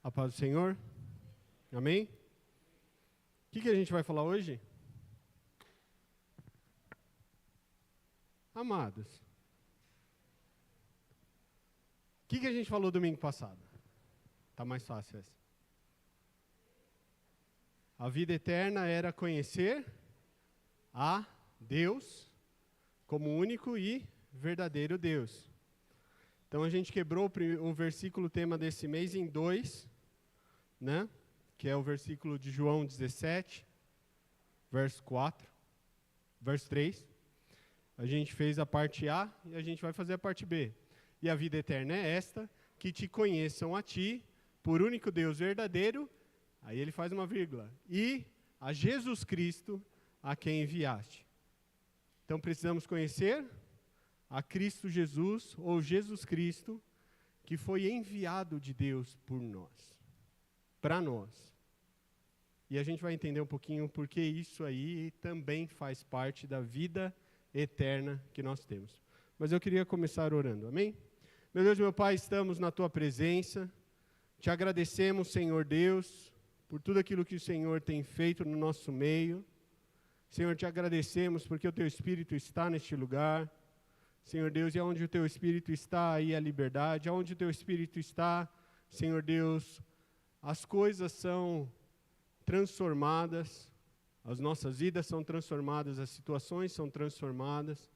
A paz do Senhor. Amém? O que a gente vai falar hoje? Amados. O que a gente falou domingo passado? Tá mais fácil essa. A vida eterna era conhecer a Deus como único e verdadeiro Deus. Então a gente quebrou o versículo tema desse mês em dois, né? Que é o versículo de João 17, verso 4, verso 3. A gente fez a parte A e a gente vai fazer a parte B. E a vida eterna é esta, que te conheçam a ti, por único Deus verdadeiro, aí ele faz uma vírgula, e a Jesus Cristo, a quem enviaste. Então precisamos conhecer a Cristo Jesus, ou Jesus Cristo, que foi enviado de Deus por nós, para nós. E a gente vai entender um pouquinho porque isso aí também faz parte da vida eterna que nós temos. Mas eu queria começar orando, amém? Meu Deus e meu Pai, estamos na Tua presença, te agradecemos, Senhor Deus, por tudo aquilo que o Senhor tem feito no nosso meio. Senhor, te agradecemos porque o Teu Espírito está neste lugar. Senhor Deus, e onde o Teu Espírito está, aí a liberdade. Onde o Teu Espírito está, Senhor Deus, as coisas são transformadas, as nossas vidas são transformadas, as situações são transformadas.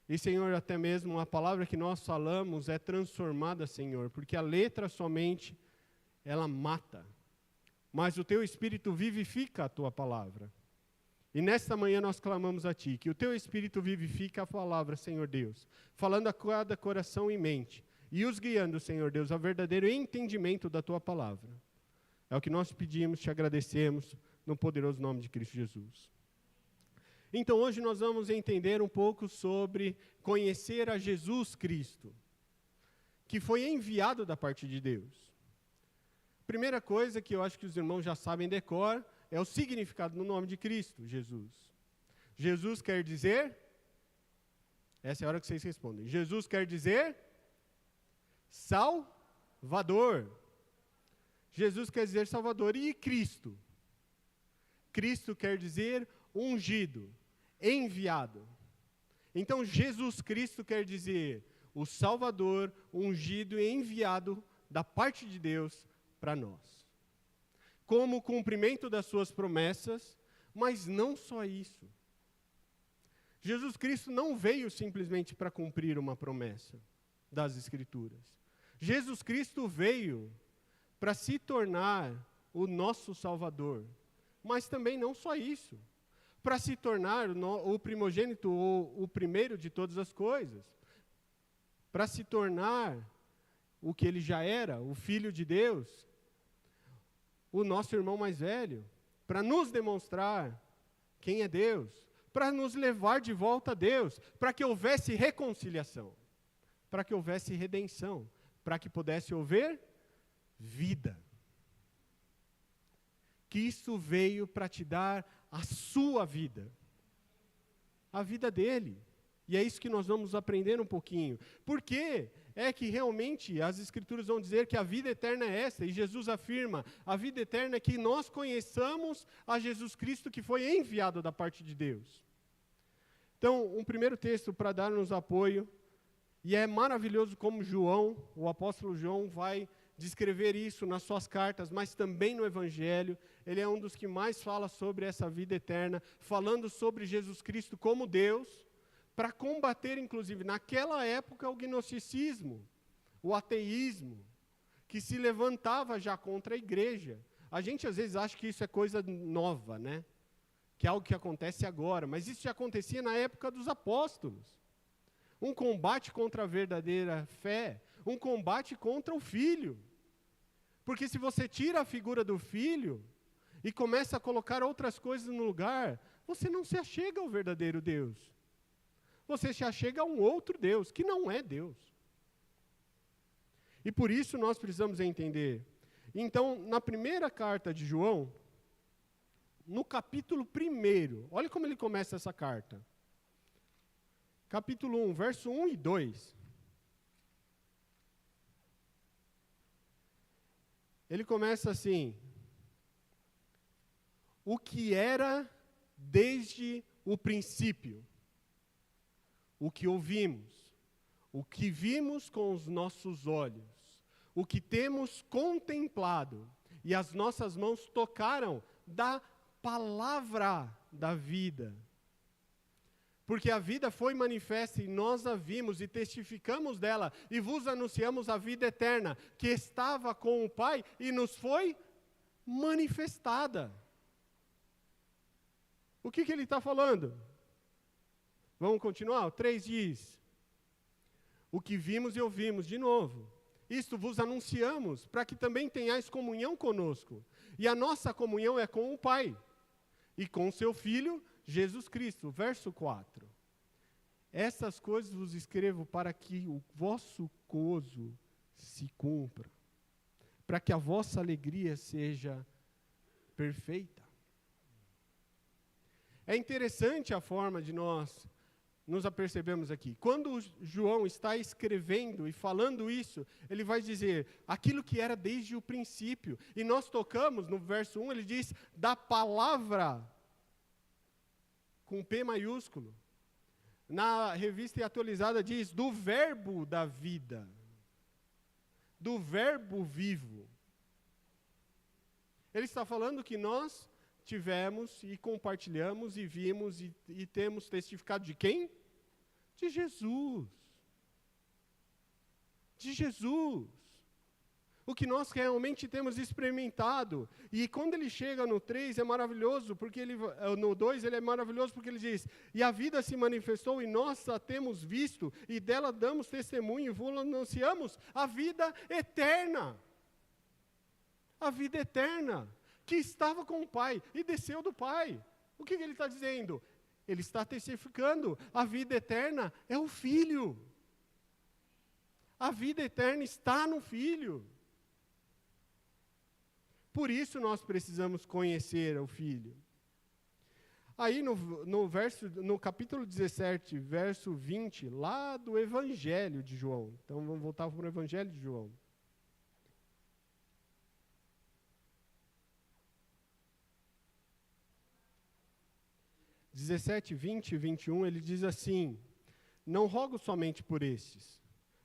E, Senhor, até mesmo a palavra que nós falamos é transformada, Senhor, porque a letra somente, ela mata. Mas o Teu Espírito vivifica a Tua palavra. E nesta manhã nós clamamos a Ti, que o Teu Espírito vivifique a palavra, Senhor Deus, falando a cada coração e mente, e os guiando, Senhor Deus, ao verdadeiro entendimento da Tua palavra. É o que nós pedimos, te agradecemos, no poderoso nome de Cristo Jesus. Então hoje nós vamos entender um pouco sobre conhecer a Jesus Cristo, que foi enviado da parte de Deus. Primeira coisa que eu acho que os irmãos já sabem de cor, é o significado do nome de Cristo, Jesus. Jesus quer dizer, essa é a hora que vocês respondem, Jesus quer dizer Salvador. Jesus quer dizer Salvador. E Cristo? Cristo quer dizer ungido, enviado. Então Jesus Cristo quer dizer o Salvador, ungido e enviado da parte de Deus para nós. Como cumprimento das suas promessas, mas não só isso. Jesus Cristo não veio simplesmente para cumprir uma promessa das Escrituras. Jesus Cristo veio para se tornar o nosso Salvador, mas também não só isso, para se tornar o primogênito ou o primeiro de todas as coisas, para se tornar o que ele já era, o Filho de Deus, o nosso irmão mais velho, para nos demonstrar quem é Deus, para nos levar de volta a Deus, para que houvesse reconciliação, para que houvesse redenção, para que pudesse haver vida. Cristo veio para te dar a sua vida, a vida dele. E é isso que nós vamos aprender um pouquinho. Por quê? É que realmente as Escrituras vão dizer que a vida eterna é essa, e Jesus afirma, a vida eterna é que nós conheçamos a Jesus Cristo que foi enviado da parte de Deus. Então, um primeiro texto para dar-nos apoio, e é maravilhoso como João, o apóstolo João, vai descrever isso nas suas cartas, mas também no Evangelho. Ele é um dos que mais fala sobre essa vida eterna, falando sobre Jesus Cristo como Deus, para combater, inclusive, naquela época, o gnosticismo, o ateísmo, que se levantava já contra a igreja. A gente, às vezes, acha que isso é coisa nova, né? Que é algo que acontece agora, mas isso já acontecia na época dos apóstolos. Um combate contra a verdadeira fé, um combate contra o Filho. Porque se você tira a figura do Filho e começa a colocar outras coisas no lugar, você não se achega ao verdadeiro Deus. Você se achega a um outro Deus, que não é Deus. E por isso nós precisamos entender. Então, na primeira carta de João, no capítulo 1, olha como ele começa essa carta. Capítulo 1, verso 1 e 2. Ele começa assim: o que era desde o princípio, o que ouvimos, o que vimos com os nossos olhos, o que temos contemplado e as nossas mãos tocaram da palavra da vida. Porque a vida foi manifesta e nós a vimos e testificamos dela e vos anunciamos a vida eterna que estava com o Pai e nos foi manifestada. O que ele está falando? Vamos continuar? O 3 diz: o que vimos e ouvimos, de novo. Isto vos anunciamos, para que também tenhais comunhão conosco. E a nossa comunhão é com o Pai e com seu Filho, Jesus Cristo. Verso 4. Essas coisas vos escrevo para que o vosso gozo se cumpra, para que a vossa alegria seja perfeita. É interessante a forma de nós nos apercebemos aqui. Quando João está escrevendo e falando isso, ele vai dizer aquilo que era desde o princípio. E nós tocamos no verso 1, ele diz da palavra, com P maiúsculo. Na revista atualizada diz do verbo da vida, do verbo vivo. Ele está falando que nós tivemos e compartilhamos e vimos e temos testificado de quem? De Jesus. De Jesus. O que nós realmente temos experimentado. E quando ele chega no 3 é maravilhoso, porque no 2 ele é maravilhoso porque ele diz: e a vida se manifestou e nós a temos visto e dela damos testemunho e vos anunciamos a vida eterna. A vida eterna. Que estava com o Pai e desceu do Pai. O que ele está dizendo? Ele está testificando, a vida eterna é o Filho. A vida eterna está no Filho. Por isso nós precisamos conhecer o Filho. Aí no capítulo 17, verso 20, lá do Evangelho de João. Então vamos voltar para o Evangelho de João. 17, 20 e 21, ele diz assim: não rogo somente por estes,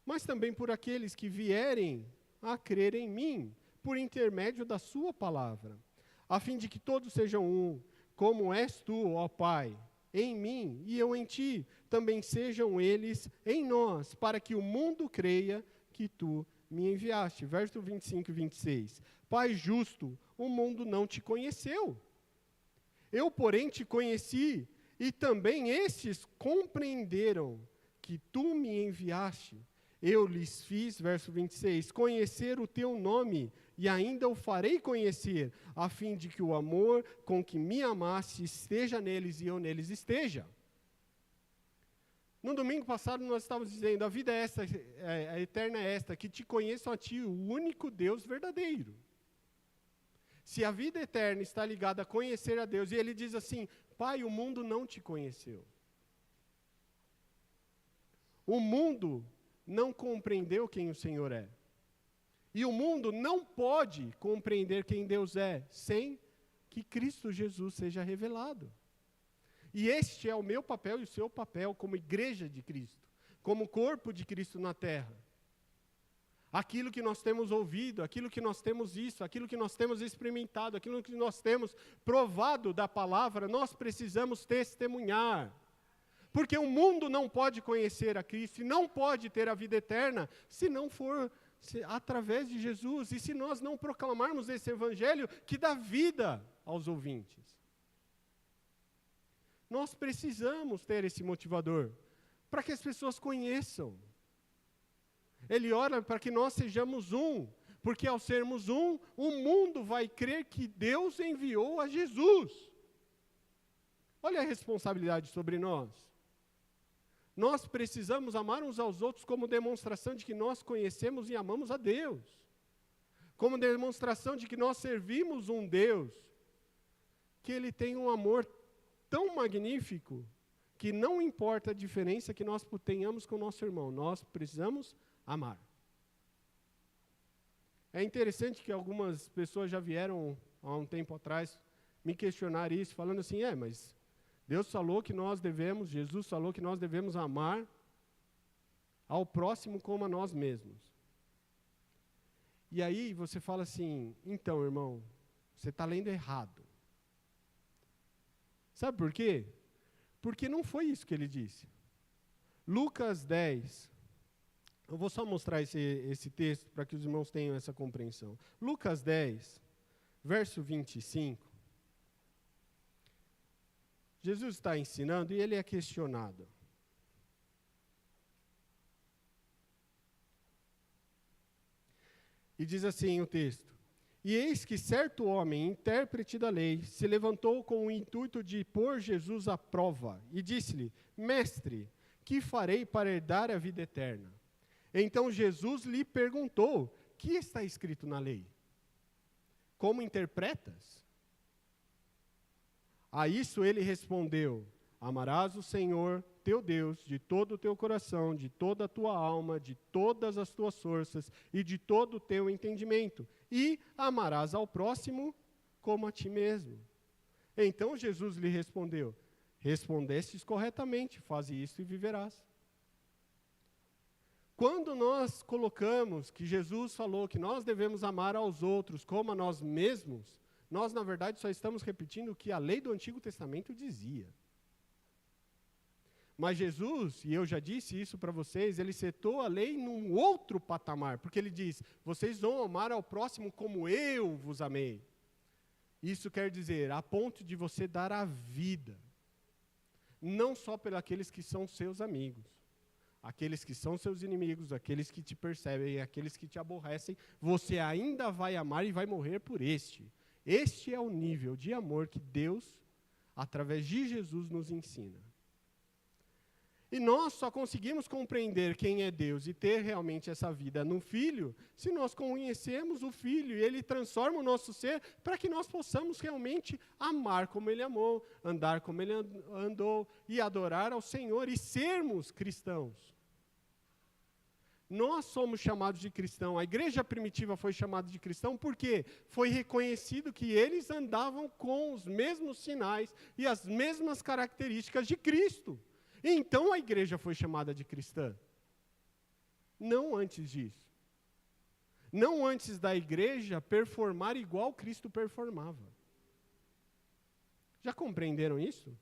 mas também por aqueles que vierem a crer em mim, por intermédio da sua palavra, a fim de que todos sejam um, como és tu, ó Pai, em mim e eu em ti, também sejam eles em nós, para que o mundo creia que tu me enviaste. Verso 25 e 26. Pai justo, o mundo não te conheceu. Eu, porém, te conheci, e também estes compreenderam que tu me enviaste. Eu lhes fiz, verso 26, conhecer o teu nome, e ainda o farei conhecer, a fim de que o amor com que me amaste esteja neles e eu neles esteja. No domingo passado nós estávamos dizendo, a vida é esta, a eterna é esta, que te conheçam a ti, o único Deus verdadeiro. Se a vida eterna está ligada a conhecer a Deus, e ele diz assim, Pai, o mundo não te conheceu. O mundo não compreendeu quem o Senhor é. E o mundo não pode compreender quem Deus é, sem que Cristo Jesus seja revelado. E este é o meu papel e o seu papel como igreja de Cristo, como corpo de Cristo na terra. Aquilo que nós temos ouvido, aquilo que nós temos visto, aquilo que nós temos experimentado, aquilo que nós temos provado da palavra, nós precisamos testemunhar. Porque o mundo não pode conhecer a Cristo e não pode ter a vida eterna se não for através de Jesus. E se nós não proclamarmos esse evangelho que dá vida aos ouvintes. Nós precisamos ter esse motivador para que as pessoas conheçam. Ele ora para que nós sejamos um, porque ao sermos um, o mundo vai crer que Deus enviou a Jesus. Olha a responsabilidade sobre nós. Nós precisamos amar uns aos outros como demonstração de que nós conhecemos e amamos a Deus. Como demonstração de que nós servimos um Deus, que Ele tem um amor tão magnífico, que não importa a diferença que nós tenhamos com o nosso irmão, nós precisamos amar. É interessante que algumas pessoas já vieram há um tempo atrás me questionar isso, falando assim, mas Deus falou que nós devemos, Jesus falou que nós devemos amar ao próximo como a nós mesmos. E aí você fala assim, então, irmão, você está lendo errado. Sabe por quê? Porque não foi isso que ele disse. Lucas 10, eu vou só mostrar esse texto para que os irmãos tenham essa compreensão. Lucas 10, verso 25. Jesus está ensinando e ele é questionado. E diz assim o texto: E eis que certo homem, intérprete da lei, se levantou com o intuito de pôr Jesus à prova, e disse-lhe: Mestre, que farei para herdar a vida eterna? Então Jesus lhe perguntou: Que está escrito na lei? Como interpretas? A isso ele respondeu: Amarás o Senhor teu Deus de todo o teu coração, de toda a tua alma, de todas as tuas forças e de todo o teu entendimento, e amarás ao próximo como a ti mesmo. Então Jesus lhe respondeu: Respondestes corretamente, faze isso e viverás. Quando nós colocamos que Jesus falou que nós devemos amar aos outros como a nós mesmos, nós, na verdade, só estamos repetindo o que a lei do Antigo Testamento dizia. Mas Jesus, e eu já disse isso para vocês, ele setou a lei num outro patamar, porque ele diz, vocês vão amar ao próximo como eu vos amei. Isso quer dizer, a ponto de você dar a vida, não só pelos que são seus amigos, aqueles que são seus inimigos, aqueles que te percebem, aqueles que te aborrecem, você ainda vai amar e vai morrer por este. Este é o nível de amor que Deus, através de Jesus, nos ensina. E nós só conseguimos compreender quem é Deus e ter realmente essa vida no Filho, se nós conhecemos o Filho e Ele transforma o nosso ser para que nós possamos realmente amar como Ele amou, andar como Ele andou e adorar ao Senhor e sermos cristãos. Nós somos chamados de cristão, a igreja primitiva foi chamada de cristão porque foi reconhecido que eles andavam com os mesmos sinais e as mesmas características de Cristo. Então a igreja foi chamada de cristã. Não antes disso. Não antes da igreja performar igual Cristo performava. Já compreenderam isso?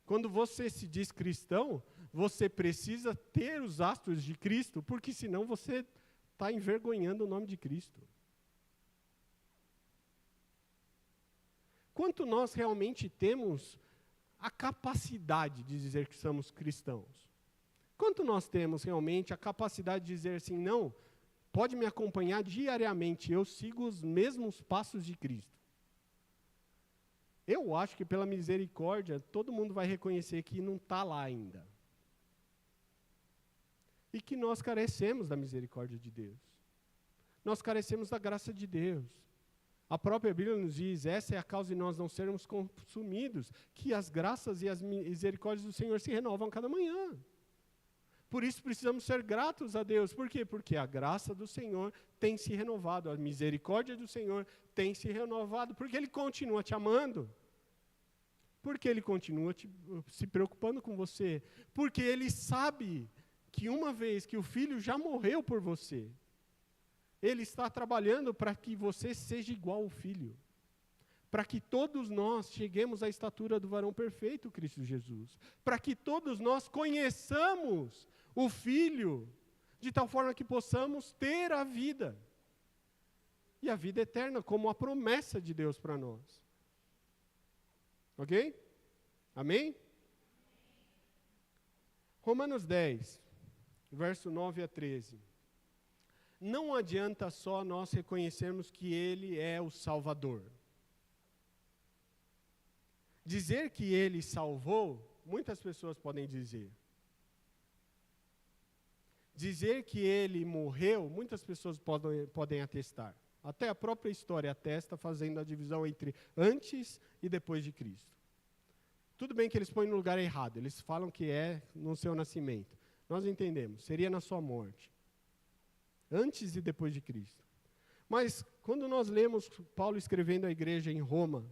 Quando você se diz cristão, você precisa ter os astros de Cristo, porque senão você está envergonhando o nome de Cristo. Quanto nós realmente temos a capacidade de dizer que somos cristãos? Quanto nós temos realmente a capacidade de dizer assim, não, pode me acompanhar diariamente, eu sigo os mesmos passos de Cristo? Eu acho que pela misericórdia, todo mundo vai reconhecer que não está lá ainda. E que nós carecemos da misericórdia de Deus. Nós carecemos da graça de Deus. A própria Bíblia nos diz, essa é a causa de nós não sermos consumidos, que as graças e as misericórdias do Senhor se renovam cada manhã. Por isso precisamos ser gratos a Deus. Por quê? Porque a graça do Senhor tem se renovado, a misericórdia do Senhor tem se renovado, porque Ele continua te amando. Porque Ele continua se preocupando com você. Porque Ele sabe que uma vez que o Filho já morreu por você, Ele está trabalhando para que você seja igual ao Filho. Para que todos nós cheguemos à estatura do varão perfeito, Cristo Jesus. Para que todos nós conheçamos o Filho, de tal forma que possamos ter a vida. E a vida eterna, como a promessa de Deus para nós. Ok? Amém? Romanos 10, verso 9 a 13. Não adianta só nós reconhecermos que Ele é o Salvador. Dizer que Ele salvou, muitas pessoas podem dizer. Dizer que Ele morreu, muitas pessoas podem atestar. Até a própria história atesta, fazendo a divisão entre antes e depois de Cristo. Tudo bem que eles põem no lugar errado, eles falam que é no seu nascimento. Nós entendemos, seria na sua morte. Antes e depois de Cristo. Mas quando nós lemos Paulo escrevendo à igreja em Roma,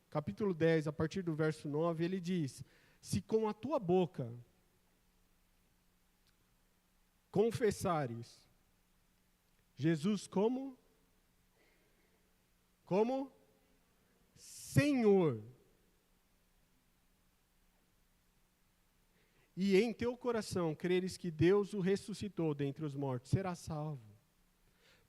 capítulo 10, a partir do verso 9, ele diz: se com a tua boca confessares Jesus como Senhor, e em teu coração creres que Deus o ressuscitou dentre os mortos, serás salvo.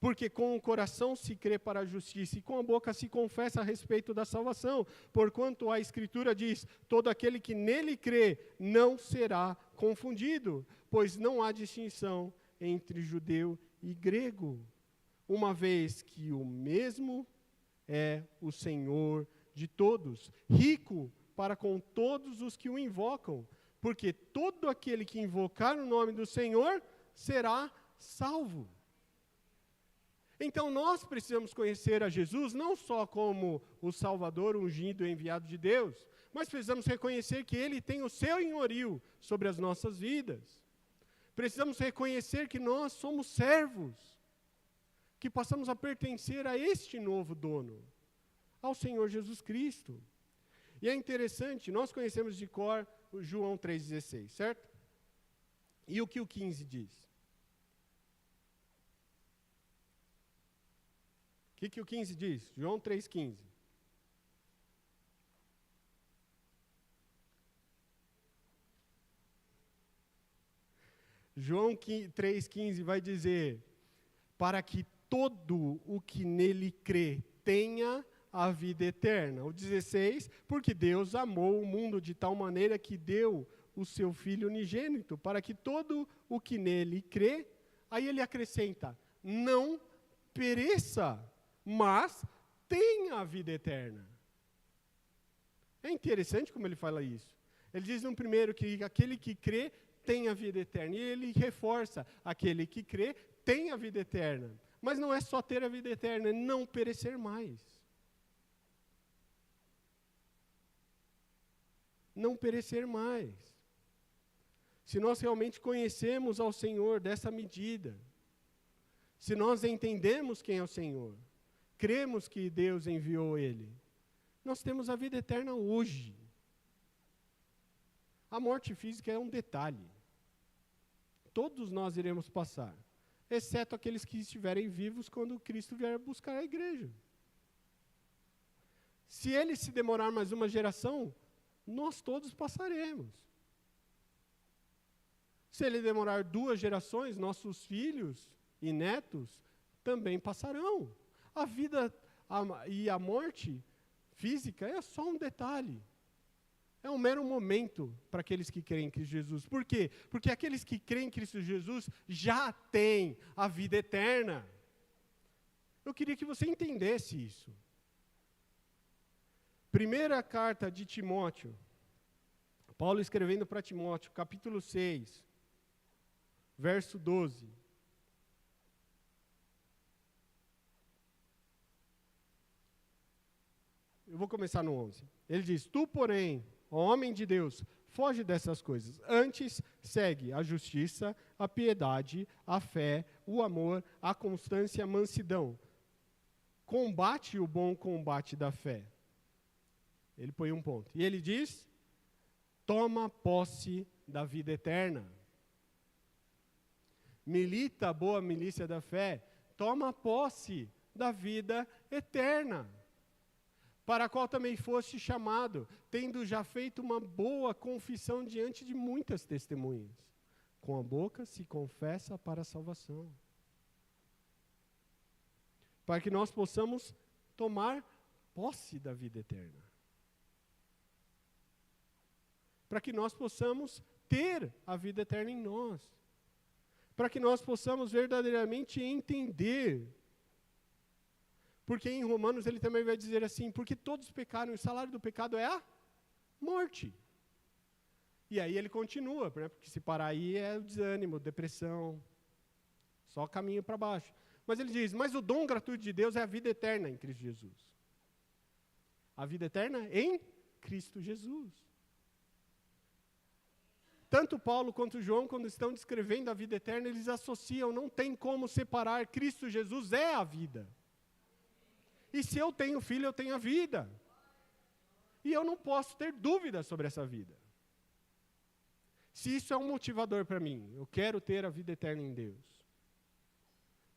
Porque com o coração se crê para a justiça, e com a boca se confessa a respeito da salvação. Porquanto a Escritura diz: todo aquele que nele crê não será confundido, pois não há distinção entre judeu e grego, uma vez que o mesmo é o Senhor de todos, rico para com todos os que o invocam, porque todo aquele que invocar o nome do Senhor será salvo. Então nós precisamos conhecer a Jesus não só como o Salvador ungido e enviado de Deus, mas precisamos reconhecer que Ele tem o seu senhorio sobre as nossas vidas. Precisamos reconhecer que nós somos servos, que passamos a pertencer a este novo dono, ao Senhor Jesus Cristo. E é interessante, nós conhecemos de cor o João 3,16, certo? E o que o 15 diz? O que o 15 diz? João 3,15. João 3,15 vai dizer: para que todo o que nele crê tenha a vida eterna. O 16, porque Deus amou o mundo de tal maneira que deu o seu Filho unigênito, para que todo o que nele crê, aí ele acrescenta, não pereça, mas tenha a vida eterna. É interessante como ele fala isso. Ele diz no primeiro que aquele que crê tem a vida eterna, e ele reforça, aquele que crê tem a vida eterna. Mas não é só ter a vida eterna, é não perecer mais. Não perecer mais. Se nós realmente conhecemos ao Senhor dessa medida, se nós entendemos quem é o Senhor, cremos que Deus enviou Ele, nós temos a vida eterna hoje. A morte física é um detalhe. Todos nós iremos passar, exceto aqueles que estiverem vivos quando Cristo vier buscar a igreja. Se Ele se demorar mais uma geração, nós todos passaremos. Se Ele demorar 2 gerações, nossos filhos e netos também passarão. A vida e a morte física é só um detalhe. É um mero momento para aqueles que creem em Cristo Jesus. Por quê? Porque aqueles que creem em Cristo Jesus já têm a vida eterna. Eu queria que você entendesse isso. Primeira carta de Timóteo, Paulo escrevendo para Timóteo, capítulo 6, verso 12. Eu vou começar no 11. Ele diz, tu, porém, ó homem de Deus, foge dessas coisas. Antes, segue a justiça, a piedade, a fé, o amor, a constância, a mansidão. Combate o bom combate da fé. Ele põe um ponto. E ele diz, toma posse da vida eterna. Milita a boa milícia da fé. Toma posse da vida eterna, para a qual também foste chamado, tendo já feito uma boa confissão diante de muitas testemunhas. Com a boca se confessa para a salvação. Para que nós possamos tomar posse da vida eterna. Para que nós possamos ter a vida eterna em nós. Para que nós possamos verdadeiramente entender. Porque em Romanos ele também vai dizer assim, porque todos pecaram, e o salário do pecado é a morte. E aí ele continua, né, porque se parar aí é o desânimo, depressão, só caminho para baixo. Mas ele diz, mas o dom gratuito de Deus é a vida eterna em Cristo Jesus. A vida eterna em Cristo Jesus. Tanto Paulo quanto João, quando estão descrevendo a vida eterna, eles associam, não tem como separar, Cristo Jesus é a vida. E se eu tenho filho, eu tenho a vida. E eu não posso ter dúvida sobre essa vida. Se isso é um motivador para mim, eu quero ter a vida eterna em Deus,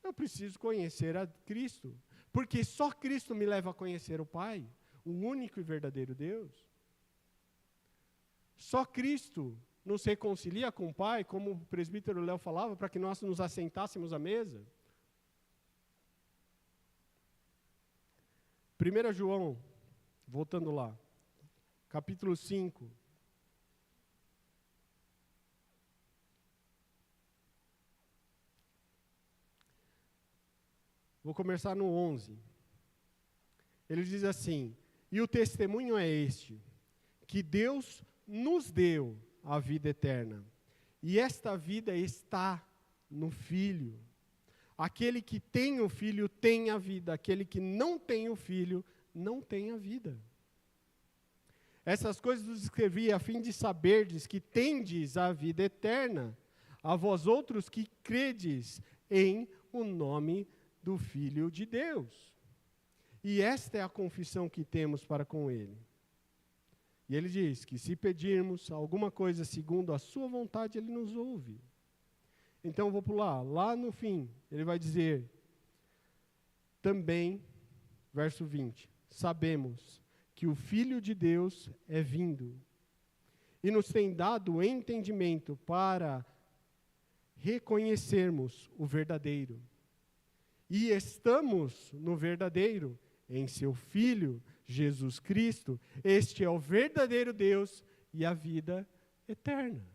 eu preciso conhecer a Cristo. Porque só Cristo me leva a conhecer o Pai, o único e verdadeiro Deus. Só Cristo nos reconcilia com o Pai, como o presbítero Léo falava, para que nós nos assentássemos à mesa. 1 João, voltando lá, capítulo 5. Vou começar no 11. Ele diz assim: e o testemunho é este, que Deus nos deu a vida eterna, e esta vida está no Filho. Aquele que tem o Filho tem a vida, aquele que não tem o Filho não tem a vida. Essas coisas vos escrevi a fim de saberdes que tendes a vida eterna, a vós outros que credes em o nome do Filho de Deus. E esta é a confissão que temos para com Ele. E Ele diz que se pedirmos alguma coisa segundo a sua vontade, Ele nos ouve. Então eu vou pular, lá no fim, Ele vai dizer, também, verso 20, sabemos que o Filho de Deus é vindo, e nos tem dado o entendimento para reconhecermos o verdadeiro. E estamos no verdadeiro, em seu Filho, Jesus Cristo. Este é o verdadeiro Deus e a vida eterna.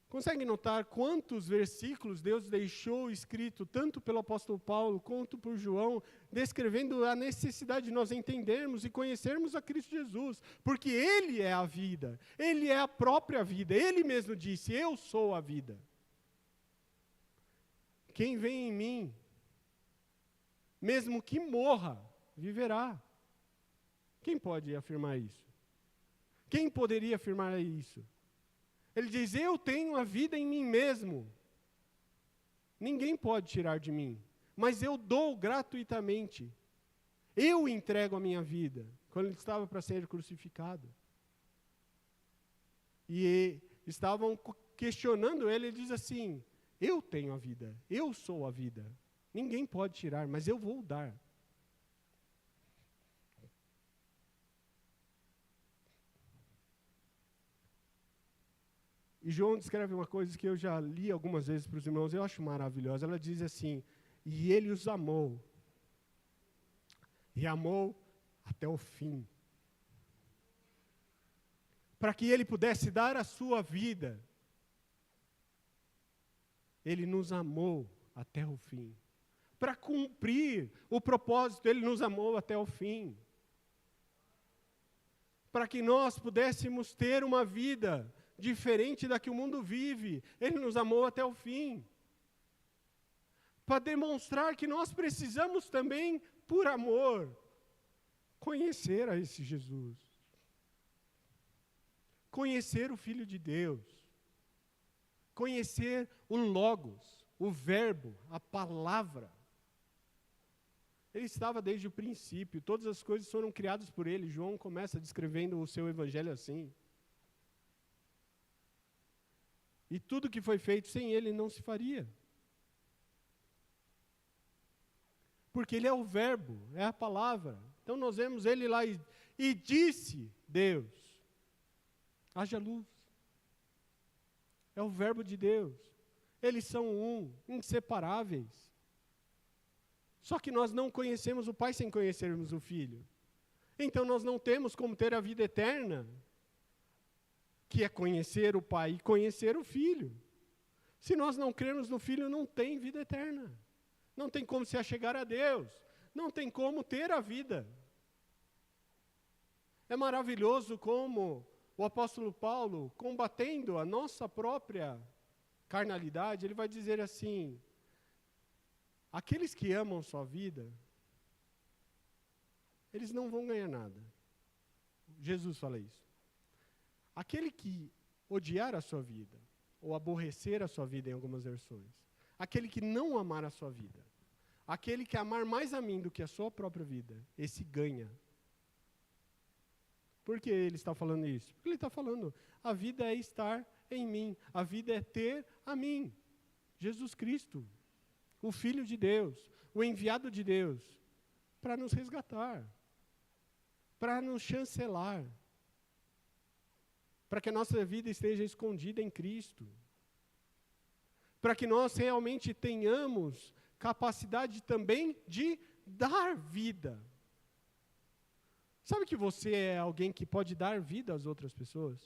Consegue notar quantos versículos Deus deixou escrito, tanto pelo apóstolo Paulo quanto por João, descrevendo a necessidade de nós entendermos e conhecermos a Cristo Jesus, porque Ele é a vida, Ele é a própria vida, Ele mesmo disse, eu sou a vida. Quem vem em mim, mesmo que morra, viverá. Quem pode afirmar isso? Quem poderia afirmar isso? Ele diz, eu tenho a vida em mim mesmo. Ninguém pode tirar de mim, mas eu dou gratuitamente. Eu entrego a minha vida, quando ele estava para ser crucificado. E estavam questionando ele, ele diz assim, eu tenho a vida, eu sou a vida. Ninguém pode tirar, mas eu vou dar. E João descreve uma coisa que eu já li algumas vezes para os irmãos, eu acho maravilhosa. Ela diz assim, e ele os amou. E amou até o fim. Para que ele pudesse dar a sua vida. Ele nos amou até o fim. Para cumprir o propósito, Ele nos amou até o fim. Para que nós pudéssemos ter uma vida diferente da que o mundo vive, Ele nos amou até o fim. Para demonstrar que nós precisamos também, por amor, conhecer a esse Jesus. Conhecer o Filho de Deus. Conhecer o Logos, o Verbo, a Palavra. Ele estava desde o princípio, todas as coisas foram criadas por Ele. João começa descrevendo o seu evangelho assim. E tudo que foi feito sem Ele não se faria. Porque Ele é o Verbo, é a Palavra. Então nós vemos Ele lá e disse Deus, haja luz. É o Verbo de Deus. Eles são um, inseparáveis. Só que nós não conhecemos o Pai sem conhecermos o Filho. Então nós não temos como ter a vida eterna, que é conhecer o Pai e conhecer o Filho. Se nós não crermos no Filho, não tem vida eterna. Não tem como se achegar a Deus. Não tem como ter a vida. É maravilhoso como o apóstolo Paulo, combatendo a nossa própria carnalidade, ele vai dizer assim, aqueles que amam sua vida, eles não vão ganhar nada. Jesus fala isso. Aquele que odiar a sua vida, ou aborrecer a sua vida em algumas versões, aquele que não amar a sua vida, aquele que amar mais a mim do que a sua própria vida, esse ganha. Por que ele está falando isso? Porque ele está falando, a vida é estar em mim, a vida é ter a mim. Jesus Cristo, o Filho de Deus, o enviado de Deus, para nos resgatar, para nos chancelar, para que a nossa vida esteja escondida em Cristo, para que nós realmente tenhamos capacidade também de dar vida. Sabe que você é alguém que pode dar vida às outras pessoas?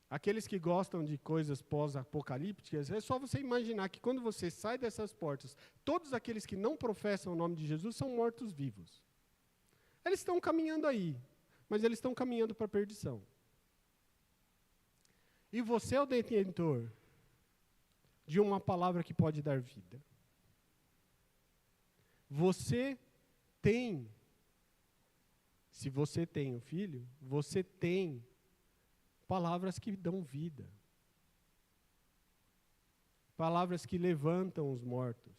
Aqueles que gostam de coisas pós-apocalípticas, é só você imaginar que quando você sai dessas portas, todos aqueles que não professam o nome de Jesus são mortos-vivos. Eles estão caminhando aí, mas eles estão caminhando para a perdição. E você é o detentor de uma palavra que pode dar vida. Você tem, se você tem um filho, você tem palavras que dão vida. Palavras que levantam os mortos.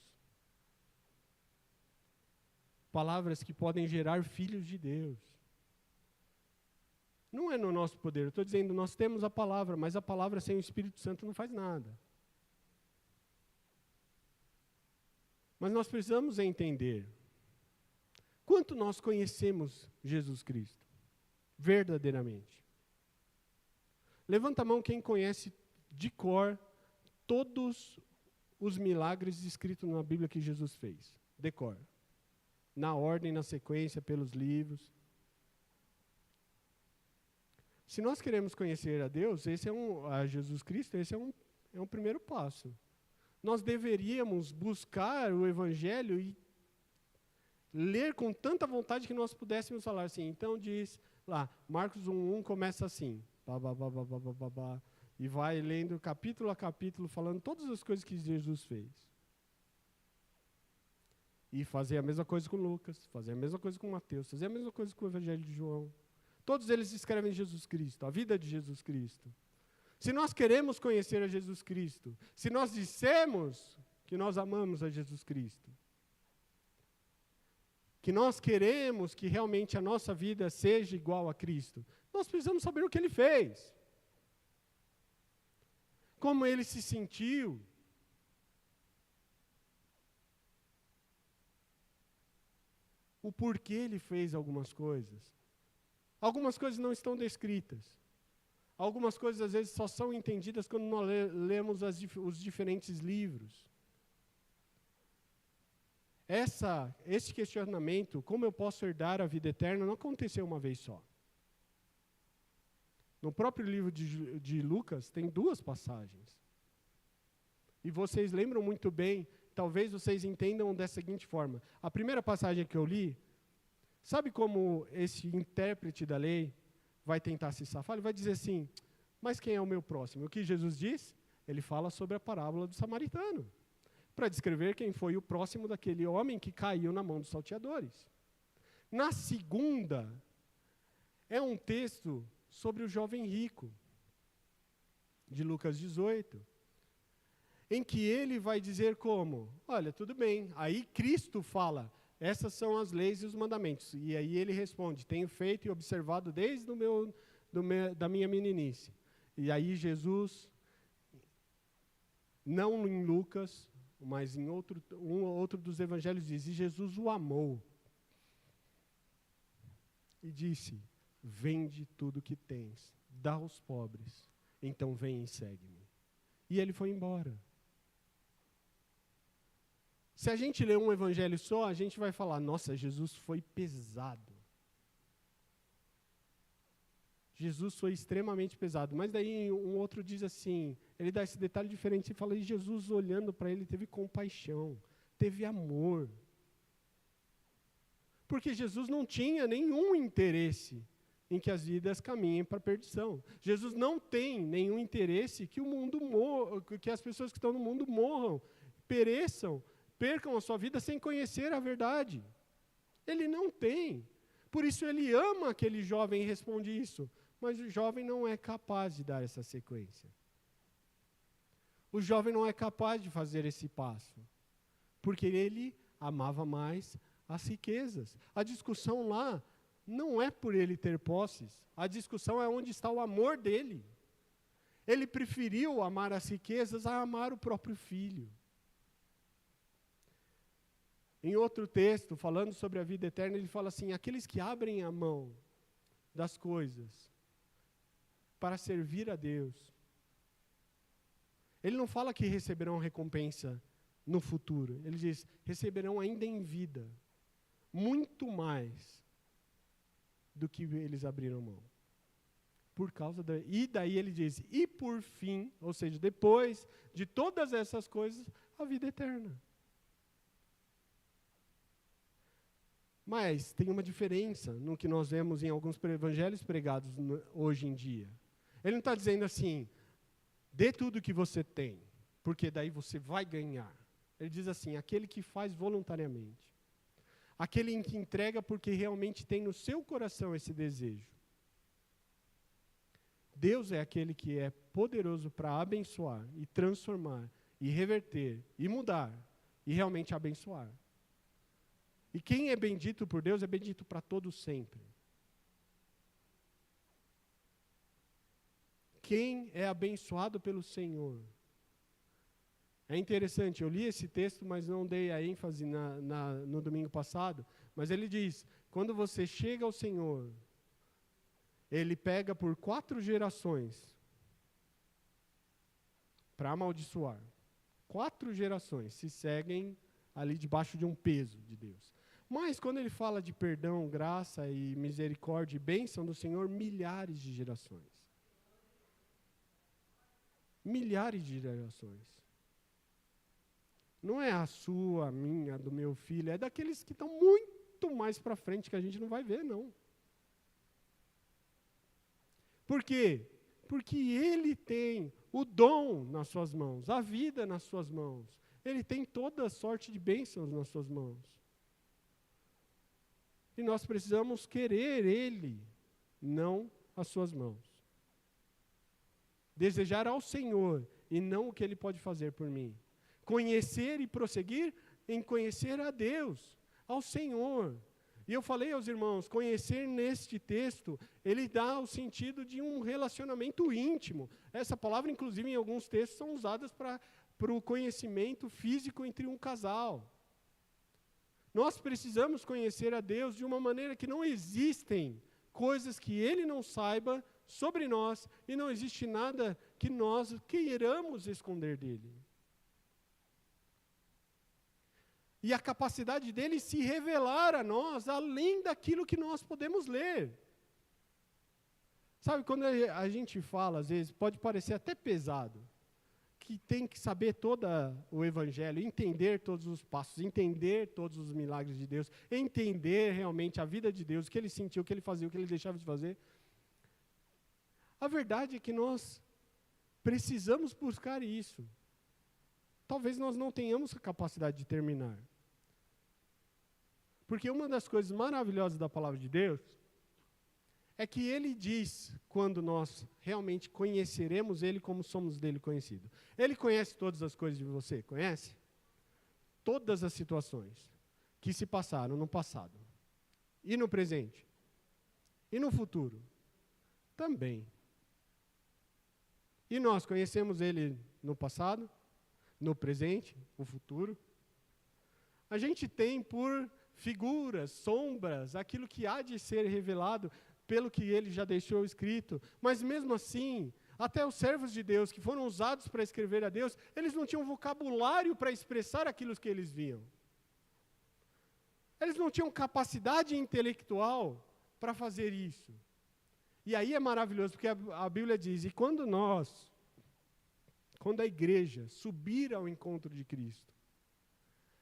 Palavras que podem gerar filhos de Deus. Não é no nosso poder, eu estou dizendo, nós temos a palavra, mas a palavra sem o Espírito Santo não faz nada. Mas nós precisamos entender quanto nós conhecemos Jesus Cristo, verdadeiramente. Levanta a mão quem conhece de cor todos os milagres escritos na Bíblia que Jesus fez. De cor. Na ordem, na sequência, pelos livros. Se nós queremos conhecer a Deus, a Jesus Cristo, esse é um primeiro passo. Nós deveríamos buscar o Evangelho e ler com tanta vontade que nós pudéssemos falar assim. Então diz lá, Marcos 1:1 começa assim, e vai lendo capítulo a capítulo, falando todas as coisas que Jesus fez. E fazer a mesma coisa com Lucas, fazer a mesma coisa com Mateus, fazer a mesma coisa com o Evangelho de João. Todos eles escrevem Jesus Cristo, a vida de Jesus Cristo. Se nós queremos conhecer a Jesus Cristo, se nós dissemos que nós amamos a Jesus Cristo, que nós queremos que realmente a nossa vida seja igual a Cristo, nós precisamos saber o que Ele fez. Como Ele se sentiu. O porquê Ele fez algumas coisas. Algumas coisas não estão descritas. Algumas coisas, às vezes, só são entendidas quando nós lemos os diferentes livros. Esse questionamento, como eu posso herdar a vida eterna, não aconteceu uma vez só. No próprio livro de Lucas, tem 2 passagens. E vocês lembram muito bem, talvez vocês entendam da seguinte forma. A primeira passagem que eu li, sabe como esse intérprete da lei vai tentar se safar? Ele vai dizer assim, mas quem é o meu próximo? O que Jesus diz? Ele fala sobre a parábola do samaritano, para descrever quem foi o próximo daquele homem que caiu na mão dos salteadores. Na segunda, é um texto sobre o jovem rico, de Lucas 18, em que ele vai dizer como, olha, tudo bem, aí Cristo fala, essas são as leis e os mandamentos. E aí ele responde, tenho feito e observado desde da minha meninice. E aí Jesus, não em Lucas, mas em outro dos evangelhos diz, e Jesus o amou. E disse, vende tudo que tens, dá aos pobres, então vem e segue-me. E ele foi embora. Se a gente ler um evangelho só, a gente vai falar, nossa, Jesus foi pesado. Jesus foi extremamente pesado. Mas daí um outro diz assim, ele dá esse detalhe diferente, ele fala, e Jesus olhando para ele teve compaixão, teve amor. Porque Jesus não tinha nenhum interesse em que as vidas caminhem para a perdição. Jesus não tem nenhum interesse que o mundo morra, que as pessoas que estão no mundo morram, pereçam, percam a sua vida sem conhecer a verdade. Ele não tem. Por isso ele ama aquele jovem e responde isso. Mas o jovem não é capaz de dar essa sequência. O jovem não é capaz de fazer esse passo, porque ele amava mais as riquezas. A discussão lá não é por ele ter posses, a discussão é onde está o amor dele. Ele preferiu amar as riquezas a amar o próprio filho. Em outro texto, falando sobre a vida eterna, ele fala assim: aqueles que abrem a mão das coisas para servir a Deus. Ele não fala que receberão recompensa no futuro. Ele diz, receberão ainda em vida, muito mais do que eles abriram mão. E daí ele diz, e por fim, ou seja, depois de todas essas coisas, a vida eterna. Mas tem uma diferença no que nós vemos em alguns evangelhos pregados hoje em dia. Ele não está dizendo assim, dê tudo que você tem, porque daí você vai ganhar. Ele diz assim, aquele que faz voluntariamente. Aquele que entrega porque realmente tem no seu coração esse desejo. Deus é aquele que é poderoso para abençoar e transformar e reverter e mudar e realmente abençoar. E quem é bendito por Deus é bendito para todos sempre. Quem é abençoado pelo Senhor. É interessante, eu li esse texto, mas não dei a ênfase no domingo passado, mas ele diz, quando você chega ao Senhor, Ele pega por 4 gerações para amaldiçoar. 4 gerações se seguem ali debaixo de um peso de Deus. Mas quando ele fala de perdão, graça e misericórdia e bênção do Senhor, milhares de gerações. Milhares de gerações. Não é a sua, a minha, a do meu filho, é daqueles que estão muito mais para frente que a gente não vai ver, não. Por quê? Porque Ele tem o dom nas suas mãos, a vida nas suas mãos. Ele tem toda sorte de bênçãos nas suas mãos. E nós precisamos querer Ele, não as suas mãos. Desejar ao Senhor e não o que Ele pode fazer por mim. Conhecer e prosseguir em conhecer a Deus, ao Senhor. E eu falei aos irmãos, conhecer neste texto, ele dá o sentido de um relacionamento íntimo. Essa palavra, inclusive, em alguns textos, são usadas para o conhecimento físico entre um casal. Nós precisamos conhecer a Deus de uma maneira que não existem coisas que Ele não saiba sobre nós e não existe nada que nós queiramos esconder dEle. E a capacidade dele se revelar a nós, além daquilo que nós podemos ler. Sabe, quando a gente fala, às vezes, pode parecer até pesado, que tem que saber todo o Evangelho, entender todos os passos, entender todos os milagres de Deus, entender realmente a vida de Deus, o que ele sentiu, o que ele fazia, o que ele deixava de fazer. A verdade é que nós precisamos buscar isso. Talvez nós não tenhamos a capacidade de terminar. Porque uma das coisas maravilhosas da palavra de Deus é que Ele diz quando nós realmente conheceremos Ele como somos dele conhecidos. Ele conhece todas as coisas de você, conhece? Todas as situações que se passaram no passado, e no presente, e no futuro, também. E nós conhecemos Ele no passado, no presente, no futuro. A gente tem por figuras, sombras, aquilo que há de ser revelado pelo que Ele já deixou escrito. Mas mesmo assim, até os servos de Deus que foram usados para escrever a Deus, eles não tinham vocabulário para expressar aquilo que eles viam. Eles não tinham capacidade intelectual para fazer isso. E aí é maravilhoso, porque a Bíblia diz, e quando a igreja subir ao encontro de Cristo,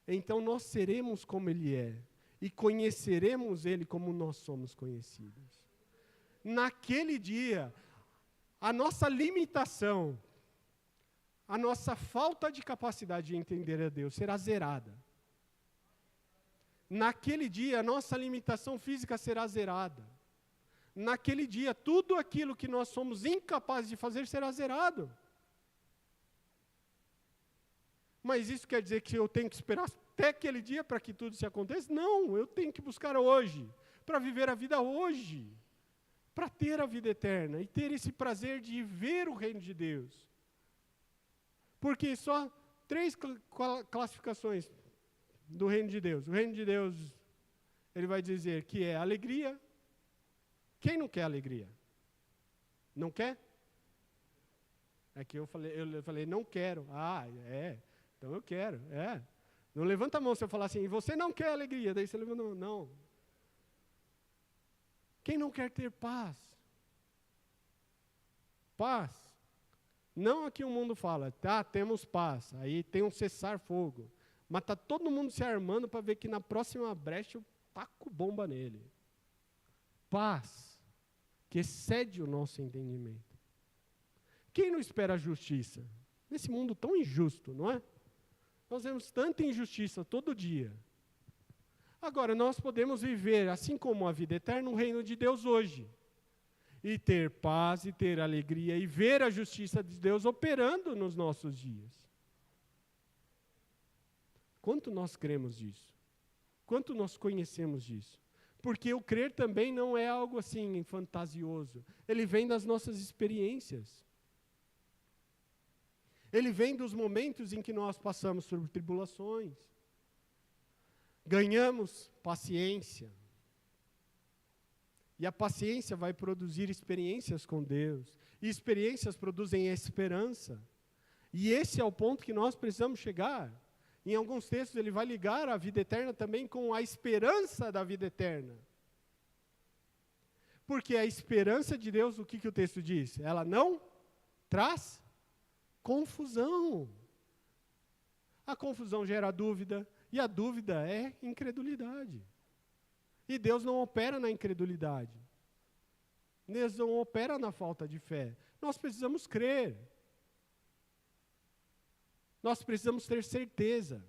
então nós seremos como Ele é, e conheceremos Ele como nós somos conhecidos. Naquele dia, a nossa limitação, a nossa falta de capacidade de entender a Deus será zerada. Naquele dia, a nossa limitação física será zerada. Naquele dia, tudo aquilo que nós somos incapazes de fazer será zerado. Mas isso quer dizer que eu tenho que esperar até aquele dia para que tudo se aconteça? Não, eu tenho que buscar hoje, para viver a vida hoje, para ter a vida eterna e ter esse prazer de ver o reino de Deus. Porque só 3 classificações do reino de Deus. O reino de Deus, ele vai dizer que é alegria. Quem não quer alegria? Não quer? É que eu falei, não quero. Ah, então eu quero, Não levanta a mão se eu falar assim, e você não quer alegria. Daí você levanta a mão, não. Quem não quer ter paz? Paz. Não aqui o mundo fala, temos paz, aí tem um cessar-fogo. Mas está todo mundo se armando para ver que na próxima brecha eu taco bomba nele. Paz, que excede o nosso entendimento. Quem não espera a justiça? Nesse mundo tão injusto, não é? Nós vemos tanta injustiça todo dia. Agora, nós podemos viver, assim como a vida eterna, no reino de Deus hoje. E ter paz, e ter alegria, e ver a justiça de Deus operando nos nossos dias. Quanto nós cremos disso? Quanto nós conhecemos disso? Porque o crer também não é algo assim fantasioso. Ele vem das nossas experiências. Ele vem dos momentos em que nós passamos por tribulações. Ganhamos paciência. E a paciência vai produzir experiências com Deus. E experiências produzem esperança. E esse é o ponto que nós precisamos chegar. Em alguns textos ele vai ligar a vida eterna também com a esperança da vida eterna. Porque a esperança de Deus, o que o texto diz? Ela não traz confusão. A confusão gera dúvida, e a dúvida é incredulidade. E Deus não opera na incredulidade. Deus não opera na falta de fé. Nós precisamos crer. Nós precisamos ter certeza.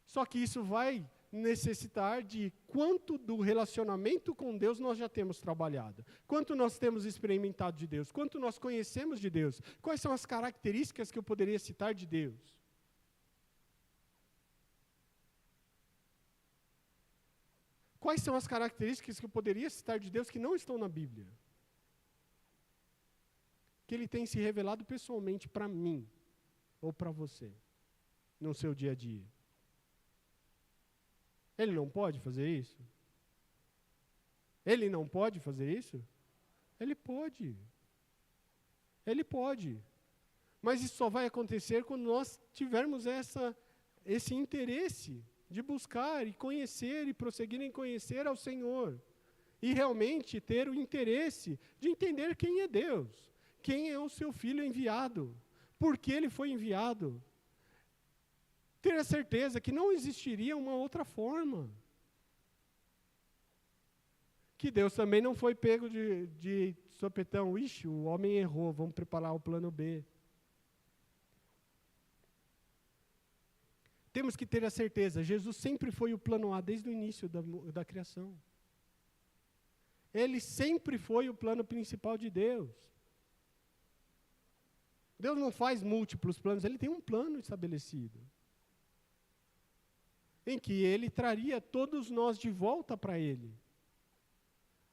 Só que isso vai necessitar de quanto do relacionamento com Deus nós já temos trabalhado. Quanto nós temos experimentado de Deus. Quanto nós conhecemos de Deus. Quais são as características que eu poderia citar de Deus. Quais são as características que eu poderia citar de Deus que não estão na Bíblia? Que Ele tem se revelado pessoalmente para mim, ou para você, no seu dia a dia. Ele não pode fazer isso? Ele não pode fazer isso? Ele pode. Ele pode. Mas isso só vai acontecer quando nós tivermos esse interesse de buscar e conhecer e prosseguir em conhecer ao Senhor. E realmente ter o interesse de entender quem é Deus, quem é o seu Filho enviado, por que ele foi enviado. Ter a certeza que não existiria uma outra forma. Que Deus também não foi pego de sopetão. Ixi, o homem errou, vamos preparar o plano B. Temos que ter a certeza, Jesus sempre foi o plano A desde o início da criação. Ele sempre foi o plano principal de Deus. Deus não faz múltiplos planos, Ele tem um plano estabelecido. Em que Ele traria todos nós de volta para Ele.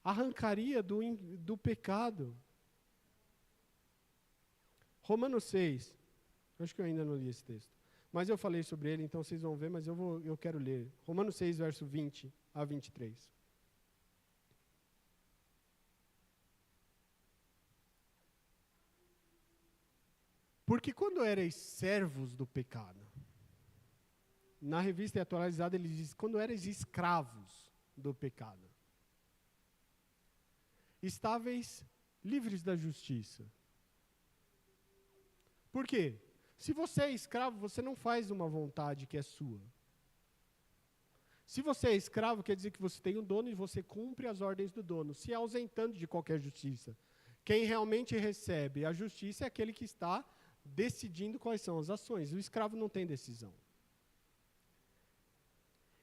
Arrancaria do pecado. Romanos 6, acho que eu ainda não li esse texto. Mas eu falei sobre ele, então vocês vão ver, mas eu quero ler. Romanos 6, verso 20 a 23. Porque quando erais servos do pecado, na revista atualizada ele diz, quando erais escravos do pecado, estáveis livres da justiça. Por quê? Se você é escravo, você não faz uma vontade que é sua. Se você é escravo, quer dizer que você tem um dono e você cumpre as ordens do dono, se ausentando de qualquer justiça. Quem realmente recebe a justiça é aquele que está decidindo quais são as ações. O escravo não tem decisão.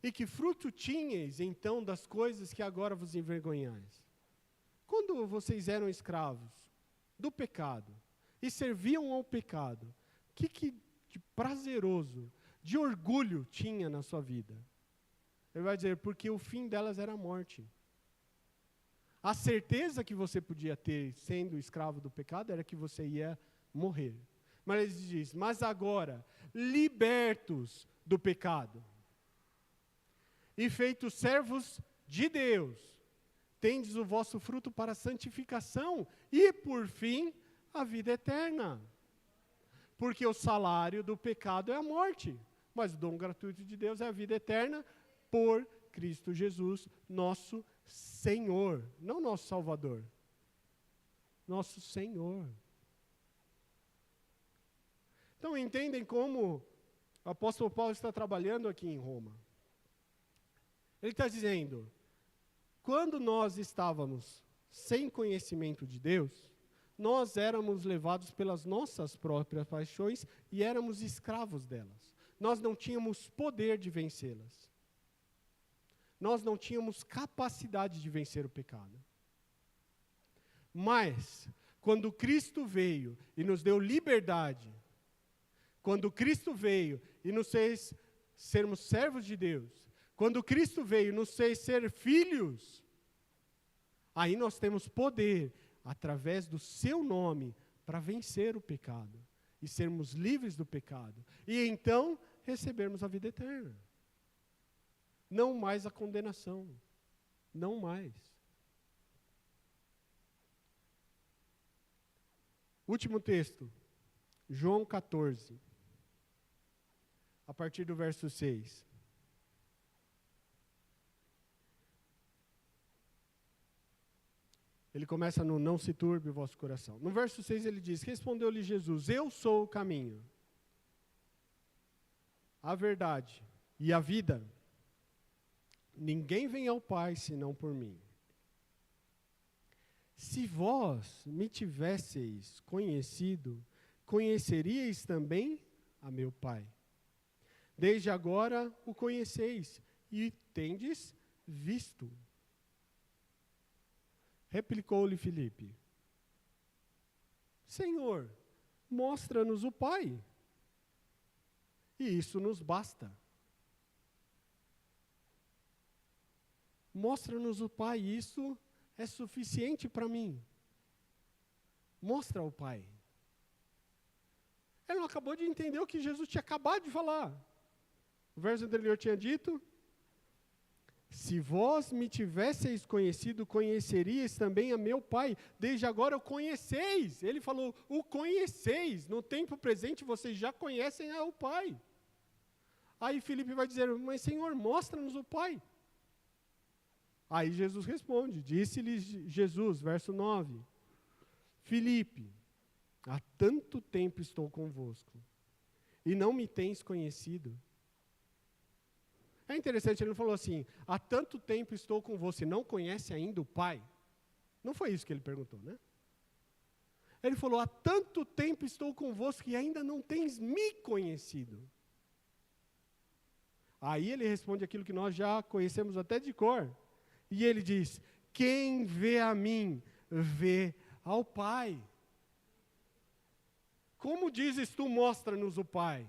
E que fruto tinhais, então, das coisas que agora vos envergonhais? Quando vocês eram escravos do pecado e serviam ao pecado, que prazeroso, de orgulho tinha na sua vida? Ele vai dizer, porque o fim delas era a morte. A certeza que você podia ter, sendo escravo do pecado, era que você ia morrer. Mas ele diz, mas agora, libertos do pecado, e feitos servos de Deus, tendes o vosso fruto para a santificação, e por fim, a vida eterna. Porque o salário do pecado é a morte, mas o dom gratuito de Deus é a vida eterna, por Cristo Jesus, nosso Senhor, não nosso Salvador, nosso Senhor. Então entendem como o apóstolo Paulo está trabalhando aqui em Roma. Ele está dizendo, quando nós estávamos sem conhecimento de Deus, nós éramos levados pelas nossas próprias paixões e éramos escravos delas. Nós não tínhamos poder de vencê-las. Nós não tínhamos capacidade de vencer o pecado. Mas, quando Cristo veio e nos deu liberdade, quando Cristo veio e nos fez sermos servos de Deus, quando Cristo veio e nos fez ser filhos, aí nós temos poder, através do seu nome, para vencer o pecado e sermos livres do pecado. E então, recebermos a vida eterna. Não mais a condenação. Não mais. Último texto. João 14. A partir do verso 6. Ele começa no não se turbe o vosso coração. No verso 6 ele diz, respondeu-lhe Jesus, eu sou o caminho, a verdade e a vida. Ninguém vem ao Pai senão por mim. Se vós me tivesseis conhecido, conheceríeis também a meu Pai. Desde agora o conheceis e tendes visto. Replicou-lhe Filipe, Senhor, mostra-nos o Pai, e isso nos basta. Mostra-nos o Pai, isso é suficiente para mim. Mostra o Pai. Ele não acabou de entender o que Jesus tinha acabado de falar. O verso anterior tinha dito, se vós me tivesseis conhecido, conheceríeis também a meu Pai. Desde agora o conheceis. Ele falou, o conheceis. No tempo presente vocês já conhecem o Pai. Aí Filipe vai dizer, mas Senhor, mostra-nos o Pai. Aí Jesus responde, disse-lhe Jesus, verso 9, Filipe, há tanto tempo estou convosco, e não me tens conhecido. É interessante, ele não falou assim, há tanto tempo estou convosco, e não conhece ainda o Pai? Não foi isso que ele perguntou, né? Ele falou, há tanto tempo estou convosco, e ainda não tens me conhecido. Aí ele responde aquilo que nós já conhecemos até de cor. E ele diz, quem vê a mim, vê ao Pai. Como dizes tu, mostra-nos o Pai?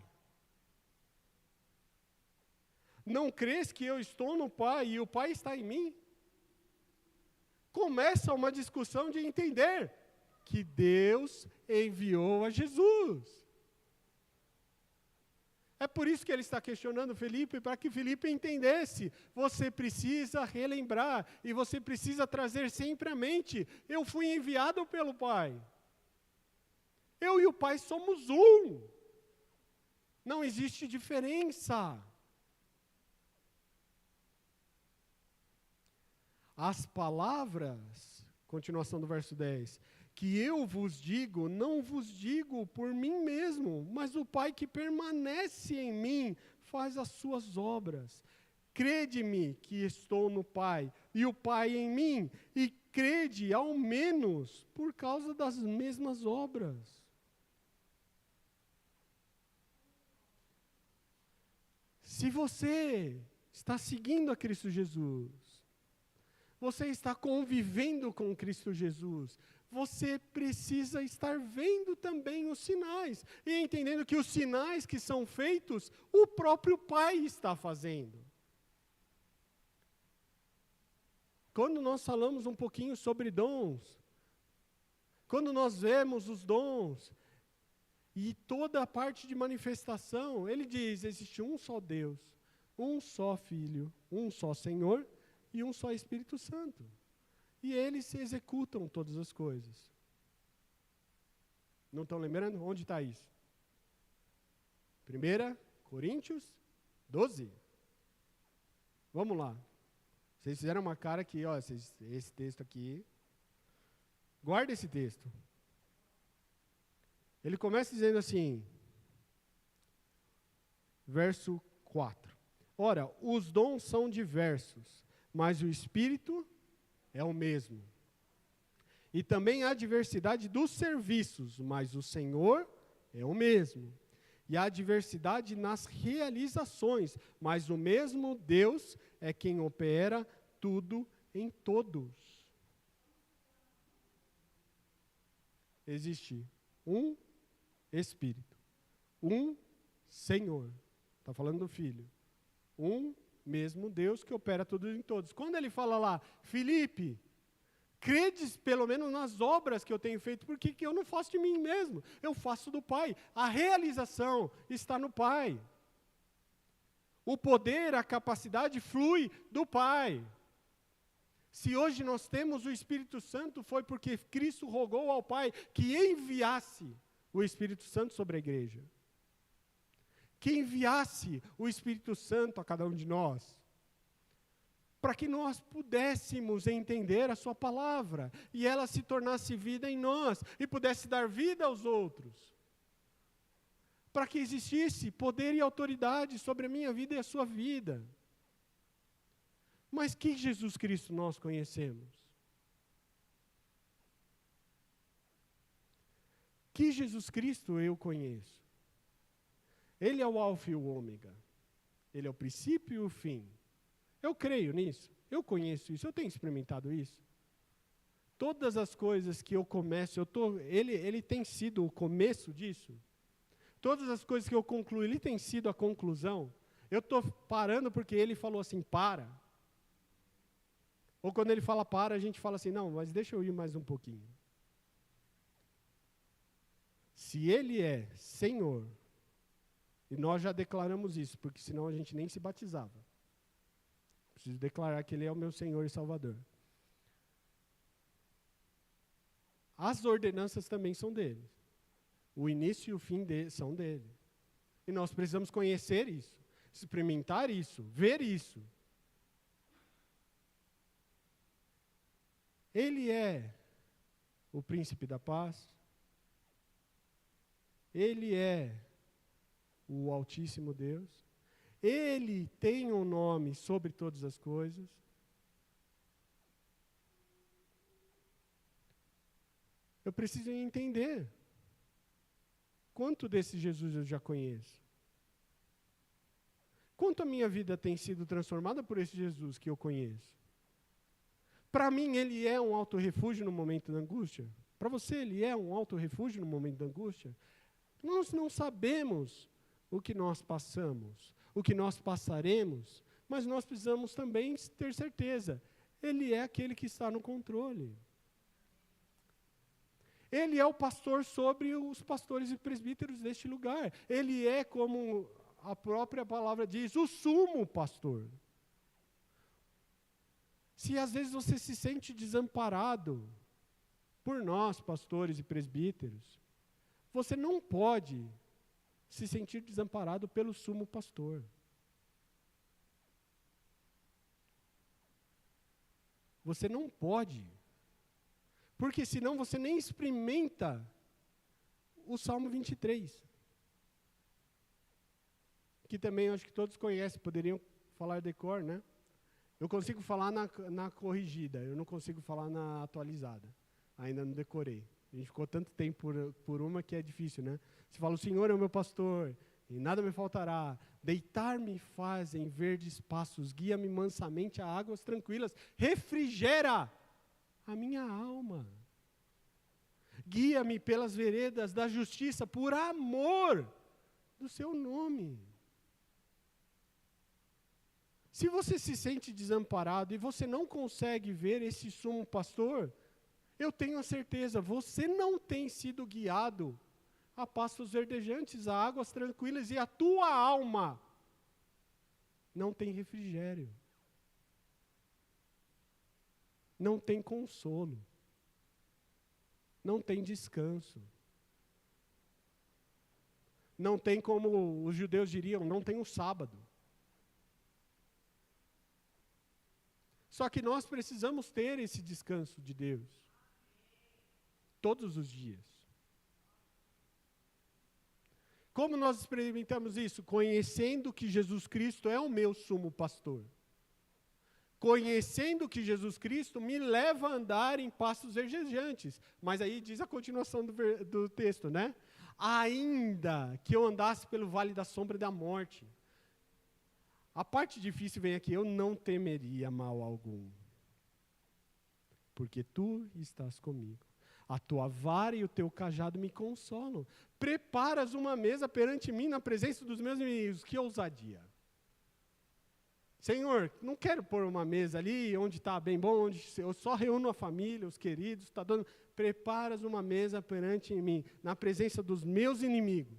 Não crês que eu estou no Pai e o Pai está em mim? Começa uma discussão de entender que Deus enviou a Jesus. É por isso que ele está questionando Filipe, para que Filipe entendesse. Você precisa relembrar e você precisa trazer sempre à mente. Eu fui enviado pelo Pai. Eu e o Pai somos um. Não existe diferença. As palavras, continuação do verso 10, que eu vos digo, não vos digo por mim mesmo, mas o Pai que permanece em mim faz as suas obras. Crede-me que estou no Pai, e o Pai em mim, e crede ao menos por causa das mesmas obras. Se você está seguindo a Cristo Jesus, você está convivendo com Cristo Jesus, você precisa estar vendo também os sinais. E entendendo que os sinais que são feitos, o próprio Pai está fazendo. Quando nós falamos um pouquinho sobre dons, quando nós vemos os dons, e toda a parte de manifestação, ele diz, existe um só Deus, um só Filho, um só Senhor e um só Espírito Santo. E eles se executam todas as coisas. Não estão lembrando? Onde está isso? 1 Coríntios 12. Vamos lá. Vocês fizeram uma cara aqui, ó, esse texto aqui. Guarda esse texto. Ele começa dizendo assim, verso 4. Ora, os dons são diversos, mas o Espírito é o mesmo. E também há diversidade dos serviços, mas o Senhor é o mesmo. E há diversidade nas realizações, mas o mesmo Deus é quem opera tudo em todos. Existe um Espírito, um Senhor, está falando do Filho, um mesmo Deus que opera tudo em todos. Quando ele fala lá, Filipe, credes pelo menos nas obras que eu tenho feito, porque que eu não faço de mim mesmo, eu faço do Pai. A realização está no Pai. O poder, a capacidade flui do Pai. Se hoje nós temos o Espírito Santo, foi porque Cristo rogou ao Pai que enviasse o Espírito Santo sobre a igreja. Que enviasse o Espírito Santo a cada um de nós. Para que nós pudéssemos entender a sua palavra. E ela se tornasse vida em nós. E pudesse dar vida aos outros. Para que existisse poder e autoridade sobre a minha vida e a sua vida. Mas que Jesus Cristo nós conhecemos? Que Jesus Cristo eu conheço? Ele é o alfa e o ômega. Ele é o princípio e o fim. Eu creio nisso. Eu conheço isso. Eu tenho experimentado isso. Todas as coisas que eu começo, ele tem sido o começo disso. Todas as coisas que eu concluo, ele tem sido a conclusão. Eu estou parando porque ele falou assim, para. Ou quando ele fala para, a gente fala assim, não, mas deixa eu ir mais um pouquinho. Se ele é Senhor, e nós já declaramos isso, porque senão a gente nem se batizava. Preciso declarar que ele é o meu Senhor e Salvador. As ordenanças também são dele. O início e o fim são dele. E nós precisamos conhecer isso, experimentar isso, ver isso. Ele é o príncipe da paz. Ele é o Altíssimo Deus. Ele tem um nome sobre todas as coisas. Eu preciso entender quanto desse Jesus eu já conheço. Quanto a minha vida tem sido transformada por esse Jesus que eu conheço. Para mim, ele é um auto-refúgio no momento da angústia? Para você, ele é um auto-refúgio no momento da angústia? Nós não sabemos o que nós passamos, o que nós passaremos, mas nós precisamos também ter certeza. Ele é aquele que está no controle. Ele é o pastor sobre os pastores e presbíteros deste lugar. Ele é, como a própria palavra diz, o sumo pastor. Se às vezes você se sente desamparado por nós, pastores e presbíteros, você não pode se sentir desamparado pelo sumo pastor. Você não pode. Porque senão você nem experimenta o Salmo 23. Que também acho que todos conhecem, poderiam falar de cor, né? Eu consigo falar na corrigida, eu não consigo falar na atualizada. Ainda não decorei. A gente ficou tanto tempo por uma que é difícil, né? Você fala, o Senhor é o meu pastor, e nada me faltará. Deitar-me faz em verdes passos, guia-me mansamente a águas tranquilas, refrigera a minha alma. Guia-me pelas veredas da justiça, por amor do seu nome. Se você se sente desamparado e você não consegue ver esse sumo pastor, eu tenho a certeza, você não tem sido guiado a pastos verdejantes, a águas tranquilas, e a tua alma não tem refrigério. Não tem consolo. Não tem descanso. Não tem, como os judeus diriam, não tem um sábado. Só que nós precisamos ter esse descanso de Deus. Todos os dias. Como nós experimentamos isso? Conhecendo que Jesus Cristo é o meu sumo pastor. Conhecendo que Jesus Cristo me leva a andar em pastos verdejantes. Mas aí diz a continuação do texto, né? Ainda que eu andasse pelo vale da sombra da morte. A parte difícil vem aqui, eu não temeria mal algum. Porque tu estás comigo. A tua vara e o teu cajado me consolam. Preparas uma mesa perante mim na presença dos meus inimigos. Que ousadia. Senhor, não quero pôr uma mesa ali onde está bem bom, onde eu só reúno a família, os queridos, está dando. Preparas uma mesa perante mim, na presença dos meus inimigos.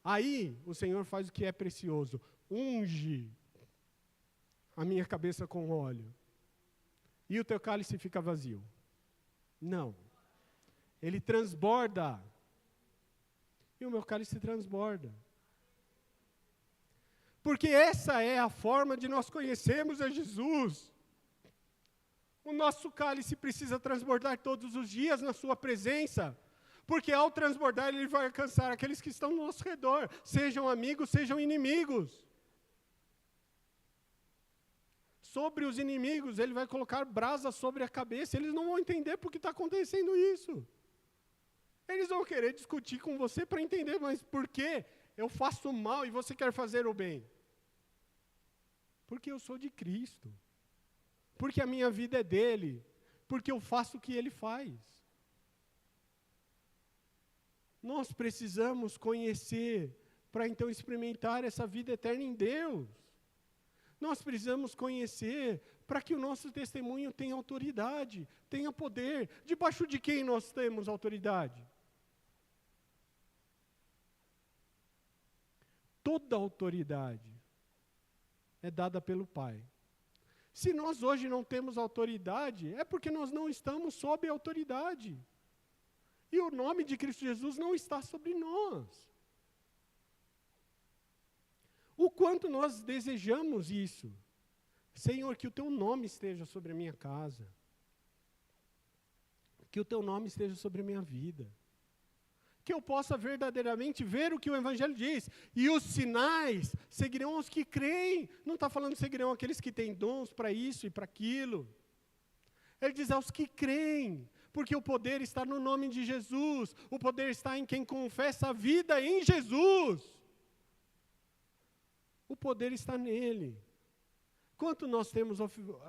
Aí o Senhor faz o que é precioso. Unge a minha cabeça com óleo. E o teu cálice fica vazio. Não. Ele transborda. E o meu cálice transborda. Porque essa é a forma de nós conhecermos a Jesus. O nosso cálice precisa transbordar todos os dias na sua presença. Porque ao transbordar, ele vai alcançar aqueles que estão no nosso redor. Sejam amigos, sejam inimigos. Sobre os inimigos, ele vai colocar brasa sobre a cabeça. Eles não vão entender por que está acontecendo isso. Eles vão querer discutir com você para entender, mas por que eu faço mal e você quer fazer o bem? Porque eu sou de Cristo. Porque a minha vida é dele. Porque eu faço o que ele faz. Nós precisamos conhecer para então experimentar essa vida eterna em Deus. Nós precisamos conhecer para que o nosso testemunho tenha autoridade, tenha poder. Debaixo de quem nós temos autoridade? Toda autoridade é dada pelo Pai. Se nós hoje não temos autoridade, é porque nós não estamos sob autoridade. E o nome de Cristo Jesus não está sobre nós. O quanto nós desejamos isso. Senhor, que o teu nome esteja sobre a minha casa. Que o teu nome esteja sobre a minha vida. Que eu possa verdadeiramente ver o que o Evangelho diz. E os sinais seguirão aos que creem. Não está falando seguirão aqueles que têm dons para isso e para aquilo. Ele diz aos que creem. Porque o poder está no nome de Jesus. O poder está em quem confessa a vida em Jesus. O poder está nele. Quanto nós temos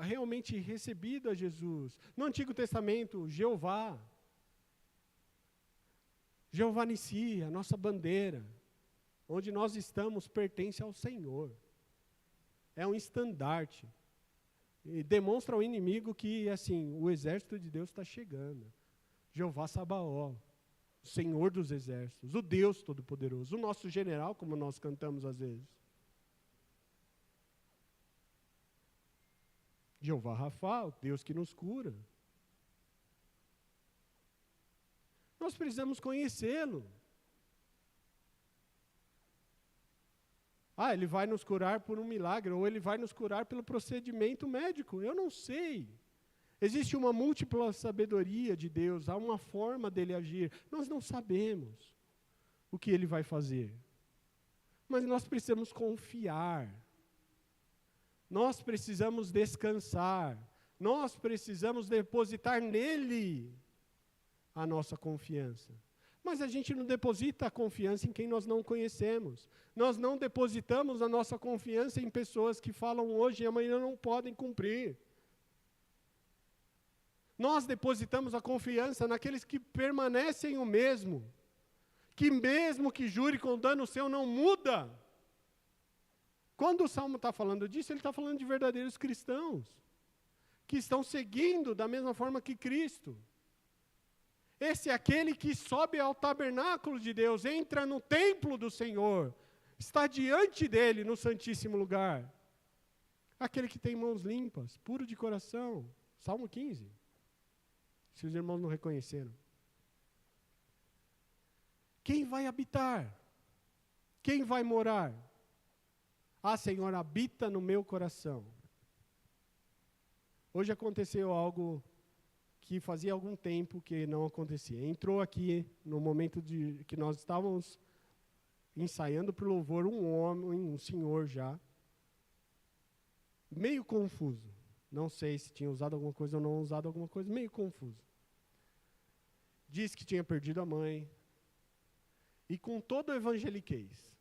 realmente recebido a Jesus? No Antigo Testamento, Jeová Nissi, a nossa bandeira, onde nós estamos, pertence ao Senhor. É um estandarte. E demonstra ao inimigo que, assim, o exército de Deus está chegando. Jeová Sabaó, o Senhor dos exércitos, o Deus Todo-Poderoso, o nosso general, como nós cantamos às vezes. Jeová Rafa, o Deus que nos cura. Nós precisamos conhecê-lo. Ele vai nos curar por um milagre, ou ele vai nos curar pelo procedimento médico. Eu não sei. Existe uma múltipla sabedoria de Deus, há uma forma dele agir. Nós não sabemos o que ele vai fazer. Mas nós precisamos confiar. Nós precisamos descansar. Nós precisamos depositar nele a nossa confiança. Mas a gente não deposita a confiança em quem nós não conhecemos. Nós não depositamos a nossa confiança em pessoas que falam hoje e amanhã não podem cumprir. Nós depositamos a confiança naqueles que permanecem o mesmo, que mesmo que jure com dano seu, não muda. Quando o Salmo está falando disso, ele está falando de verdadeiros cristãos, que estão seguindo da mesma forma que Cristo. Esse é aquele que sobe ao tabernáculo de Deus, entra no templo do Senhor, está diante dele no santíssimo lugar. Aquele que tem mãos limpas, puro de coração. Salmo 15. Se os irmãos não reconheceram. Quem vai habitar? Quem vai morar? Ah, Senhor, habita no meu coração. Hoje aconteceu algo que fazia algum tempo que não acontecia. Entrou aqui, no momento que nós estávamos ensaiando para o louvor, um homem, um senhor já, meio confuso. Não sei se tinha usado alguma coisa ou não usado alguma coisa, meio confuso. Disse que tinha perdido a mãe. E com todo o evangeliquez.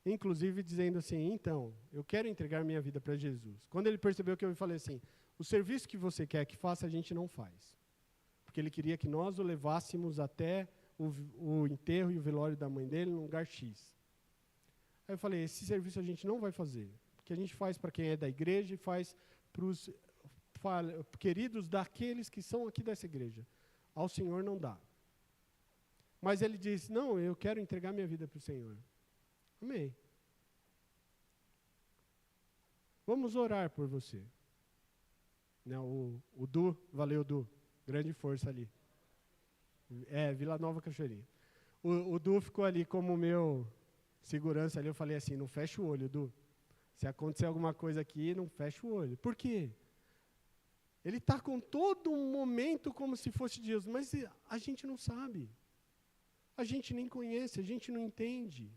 Inclusive dizendo assim, então, eu quero entregar minha vida para Jesus. Quando ele percebeu que eu falei assim, o serviço que você quer que faça, a gente não faz. Porque ele queria que nós o levássemos até o enterro e o velório da mãe dele num lugar X. Aí eu falei, esse serviço a gente não vai fazer. Porque a gente faz para quem é da igreja e faz para os queridos daqueles que são aqui dessa igreja. Ao Senhor não dá. Mas ele disse, não, eu quero entregar minha vida para o Senhor. Amém. Vamos orar por você. Não, o Du, valeu Du, grande força ali. Vila Nova Cachoeirinha. O Du ficou ali como meu segurança ali, eu falei assim, não fecha o olho, Du. Se acontecer alguma coisa aqui, não fecha o olho. Por quê? Ele está com todo um momento como se fosse Deus, mas a gente não sabe. A gente nem conhece, a gente não entende.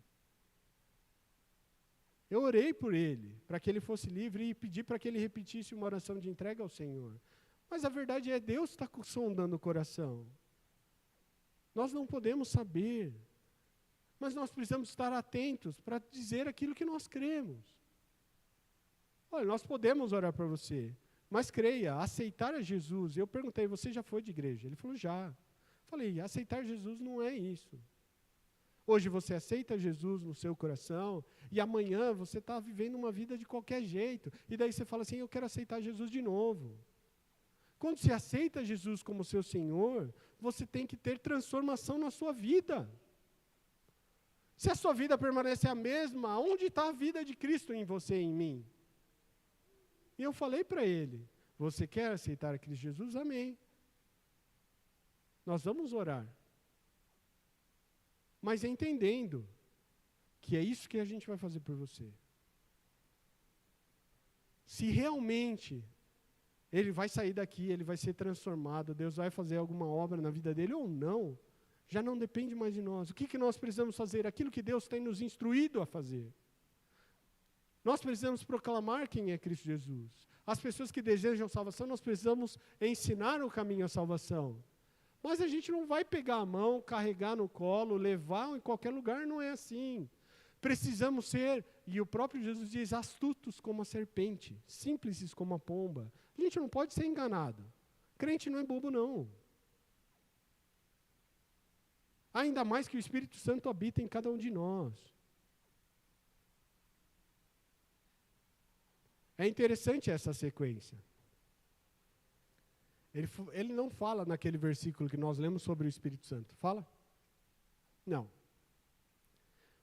Eu orei por ele, para que ele fosse livre e pedi para que ele repetisse uma oração de entrega ao Senhor. Mas a verdade é, Deus está sondando o coração. Nós não podemos saber, mas nós precisamos estar atentos para dizer aquilo que nós cremos. Olha, nós podemos orar para você, mas creia, aceitar a Jesus. Eu perguntei, você já foi de igreja? Ele falou, já. Falei, aceitar Jesus não é isso. Hoje você aceita Jesus no seu coração e amanhã você está vivendo uma vida de qualquer jeito. E daí você fala assim, eu quero aceitar Jesus de novo. Quando você aceita Jesus como seu Senhor, você tem que ter transformação na sua vida. Se a sua vida permanece a mesma, onde está a vida de Cristo em você e em mim? E eu falei para ele, você quer aceitar a Cristo Jesus? Amém. Nós vamos orar. Mas entendendo que é isso que a gente vai fazer por você. Se realmente ele vai sair daqui, ele vai ser transformado, Deus vai fazer alguma obra na vida dele ou não, já não depende mais de nós. O que nós precisamos fazer? Aquilo que Deus tem nos instruído a fazer. Nós precisamos proclamar quem é Cristo Jesus. As pessoas que desejam salvação, nós precisamos ensinar o caminho à salvação. Mas a gente não vai pegar a mão, carregar no colo, levar em qualquer lugar, não é assim. Precisamos ser, e o próprio Jesus diz, astutos como a serpente, simples como a pomba. A gente não pode ser enganado. Crente não é bobo, não. Ainda mais que o Espírito Santo habita em cada um de nós. É interessante essa sequência. Ele não fala naquele versículo que nós lemos sobre o Espírito Santo. Fala? Não.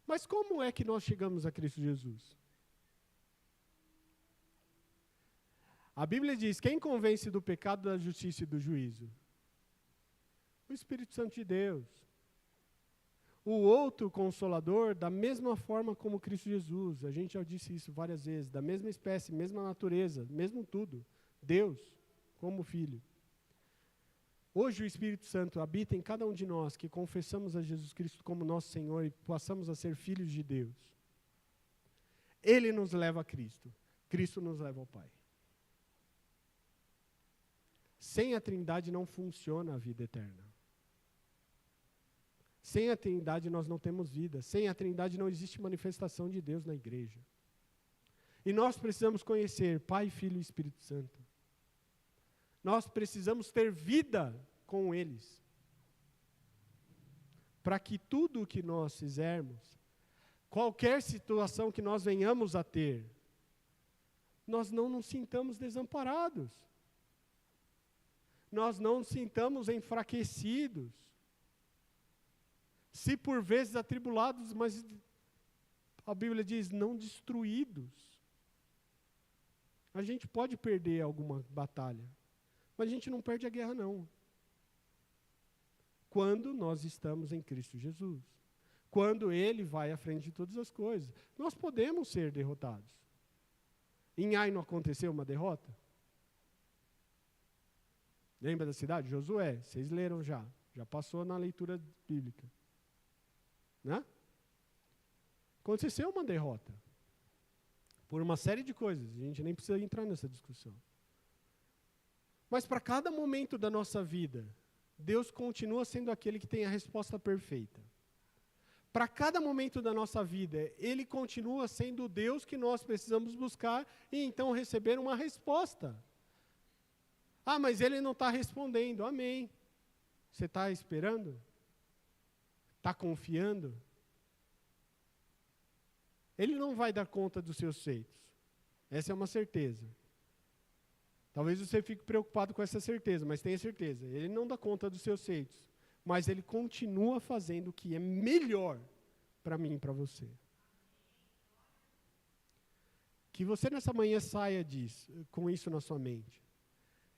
Mas como é que nós chegamos a Cristo Jesus? A Bíblia diz, quem convence do pecado, da justiça e do juízo? O Espírito Santo de Deus. O outro Consolador, da mesma forma como Cristo Jesus. A gente já disse isso várias vezes. Da mesma espécie, mesma natureza, mesmo tudo. Deus, como Filho. Hoje o Espírito Santo habita em cada um de nós que confessamos a Jesus Cristo como nosso Senhor e passamos a ser filhos de Deus. Ele nos leva a Cristo. Cristo nos leva ao Pai. Sem a Trindade não funciona a vida eterna. Sem a Trindade nós não temos vida. Sem a Trindade não existe manifestação de Deus na igreja. E nós precisamos conhecer Pai, Filho e Espírito Santo. Nós precisamos ter vida com eles. Para que tudo o que nós fizermos, qualquer situação que nós venhamos a ter, nós não nos sintamos desamparados. Nós não nos sintamos enfraquecidos. Se por vezes atribulados, mas a Bíblia diz, não destruídos. A gente pode perder alguma batalha, mas a gente não perde a guerra não. Quando nós estamos em Cristo Jesus. Quando Ele vai à frente de todas as coisas. Nós podemos ser derrotados. Em Ai não aconteceu uma derrota? Lembra da cidade? Josué, vocês leram já. Já passou na leitura bíblica. Né? Aconteceu uma derrota. Por uma série de coisas. A gente nem precisa entrar nessa discussão. Mas para cada momento da nossa vida, Deus continua sendo aquele que tem a resposta perfeita. Para cada momento da nossa vida, Ele continua sendo o Deus que nós precisamos buscar e então receber uma resposta. Ah, mas Ele não está respondendo. Amém. Você está esperando? Está confiando? Ele não vai dar conta dos seus feitos. Essa é uma certeza. Talvez você fique preocupado com essa certeza, mas tenha certeza. Ele não dá conta dos seus feitos. Mas Ele continua fazendo o que é melhor para mim e para você. Que você nessa manhã saia com isso na sua mente.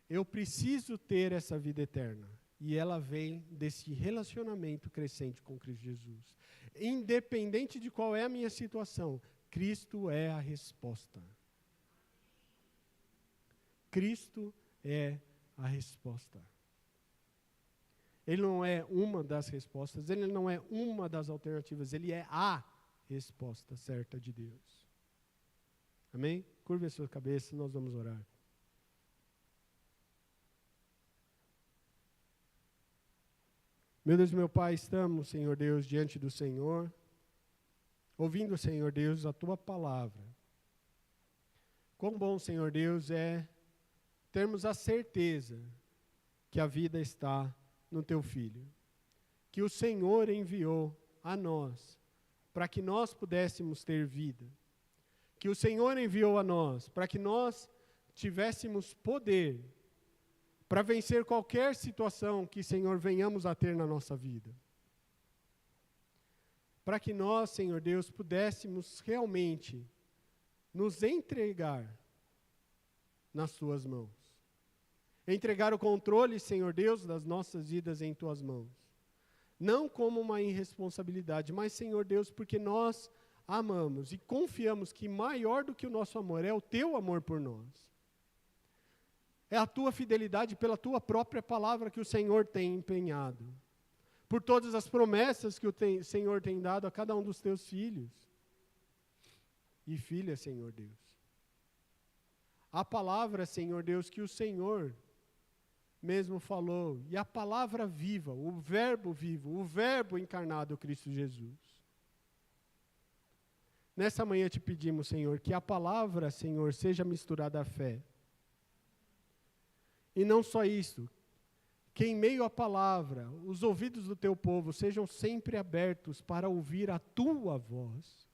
Eu preciso ter essa vida eterna. E ela vem desse relacionamento crescente com Cristo Jesus. Independente de qual é a minha situação, Cristo é a resposta. Cristo é a resposta. Ele não é uma das respostas, Ele não é uma das alternativas, Ele é a resposta certa de Deus. Amém? Curve a sua cabeça, nós vamos orar. Meu Deus e meu Pai, estamos, Senhor Deus, diante do Senhor, ouvindo, Senhor Deus, a Tua palavra. Quão bom, Senhor Deus, é termos a certeza que a vida está no Teu Filho, que o Senhor enviou a nós, para que nós pudéssemos ter vida, que o Senhor enviou a nós, para que nós tivéssemos poder, para vencer qualquer situação que, Senhor, venhamos a ter na nossa vida. Para que nós, Senhor Deus, pudéssemos realmente nos entregar nas Tuas mãos. Entregar o controle, Senhor Deus, das nossas vidas em Tuas mãos. Não como uma irresponsabilidade, mas, Senhor Deus, porque nós amamos e confiamos que maior do que o nosso amor é o Teu amor por nós. É a Tua fidelidade pela Tua própria palavra que o Senhor tem empenhado. Por todas as promessas que o Senhor tem dado a cada um dos Teus filhos e filhas, Senhor Deus. A palavra, Senhor Deus, que o Senhor mesmo falou, e a palavra viva, o verbo vivo, o verbo encarnado, Cristo Jesus. Nessa manhã te pedimos, Senhor, que a palavra, Senhor, seja misturada à fé. E não só isso, que em meio à palavra, os ouvidos do teu povo sejam sempre abertos para ouvir a tua voz.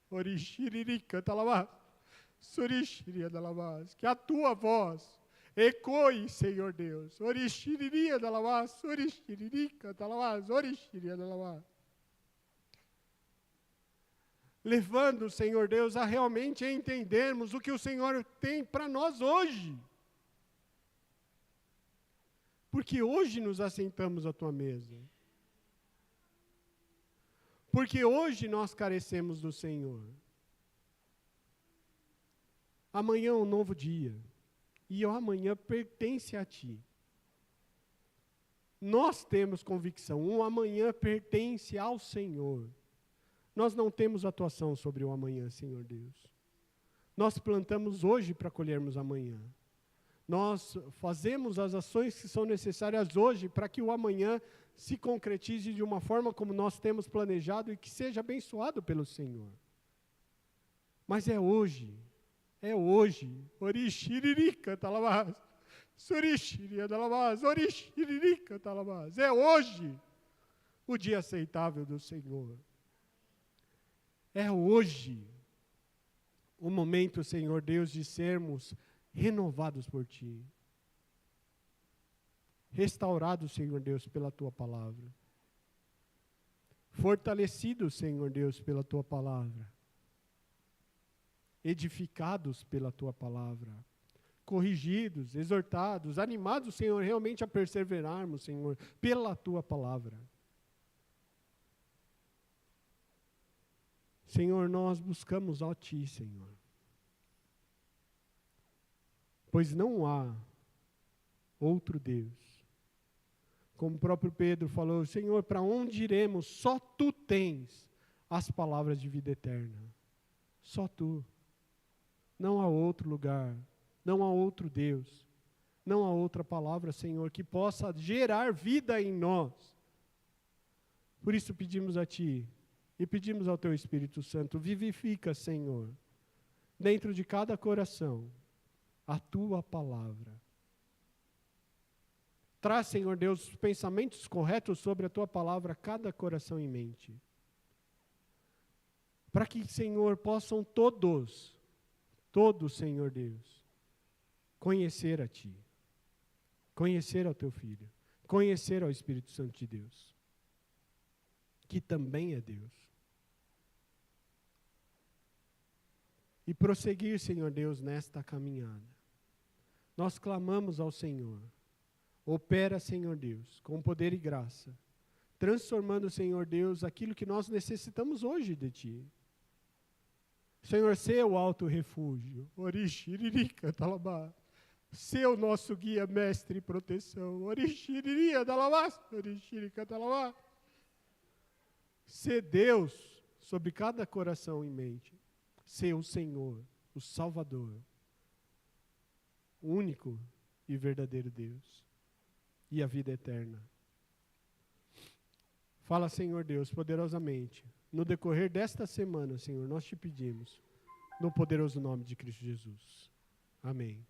Que a tua voz ecoe, Senhor Deus. Levando, Senhor Deus, a realmente entendermos o que o Senhor tem para nós hoje. Porque hoje nos assentamos à tua mesa. Porque hoje nós carecemos do Senhor. Amanhã é um novo dia. E o amanhã pertence a ti. Nós temos convicção, o amanhã pertence ao Senhor. Nós não temos atuação sobre o amanhã, Senhor Deus. Nós plantamos hoje para colhermos amanhã. Nós fazemos as ações que são necessárias hoje para que o amanhã se concretize de uma forma como nós temos planejado e que seja abençoado pelo Senhor. Mas é hoje. Orixiririca, talabás. É hoje o dia aceitável do Senhor. É hoje o momento, Senhor Deus, de sermos renovados por Ti. Restaurados, Senhor Deus, pela Tua palavra. Fortalecidos, Senhor Deus, pela Tua palavra. Edificados pela Tua palavra. Corrigidos, exortados, animados, Senhor, realmente a perseverarmos, Senhor, pela Tua palavra. Senhor, nós buscamos a Ti, Senhor. Pois não há outro Deus. Como o próprio Pedro falou, Senhor, para onde iremos? Só Tu tens as palavras de vida eterna. Só Tu. Não há outro lugar. Não há outro Deus, não há outra palavra, Senhor, que possa gerar vida em nós. Por isso pedimos a Ti e pedimos ao Teu Espírito Santo, vivifica, Senhor, dentro de cada coração, a Tua palavra. Traz, Senhor Deus, os pensamentos corretos sobre a Tua palavra a cada coração e mente. Para que, Senhor, possam todos, Senhor Deus, conhecer a Ti, conhecer ao Teu Filho, conhecer ao Espírito Santo de Deus, que também é Deus. E prosseguir, Senhor Deus, nesta caminhada. Nós clamamos ao Senhor, opera, Senhor Deus, com poder e graça, transformando, Senhor Deus, aquilo que nós necessitamos hoje de Ti. Senhor, ser o alto refúgio, ser o nosso guia, mestre e proteção. Ser Deus sobre cada coração e mente. Ser o Senhor, o Salvador, o único e verdadeiro Deus. E a vida eterna. Fala, Senhor Deus, poderosamente. No decorrer desta semana, Senhor, nós Te pedimos, no poderoso nome de Cristo Jesus. Amém.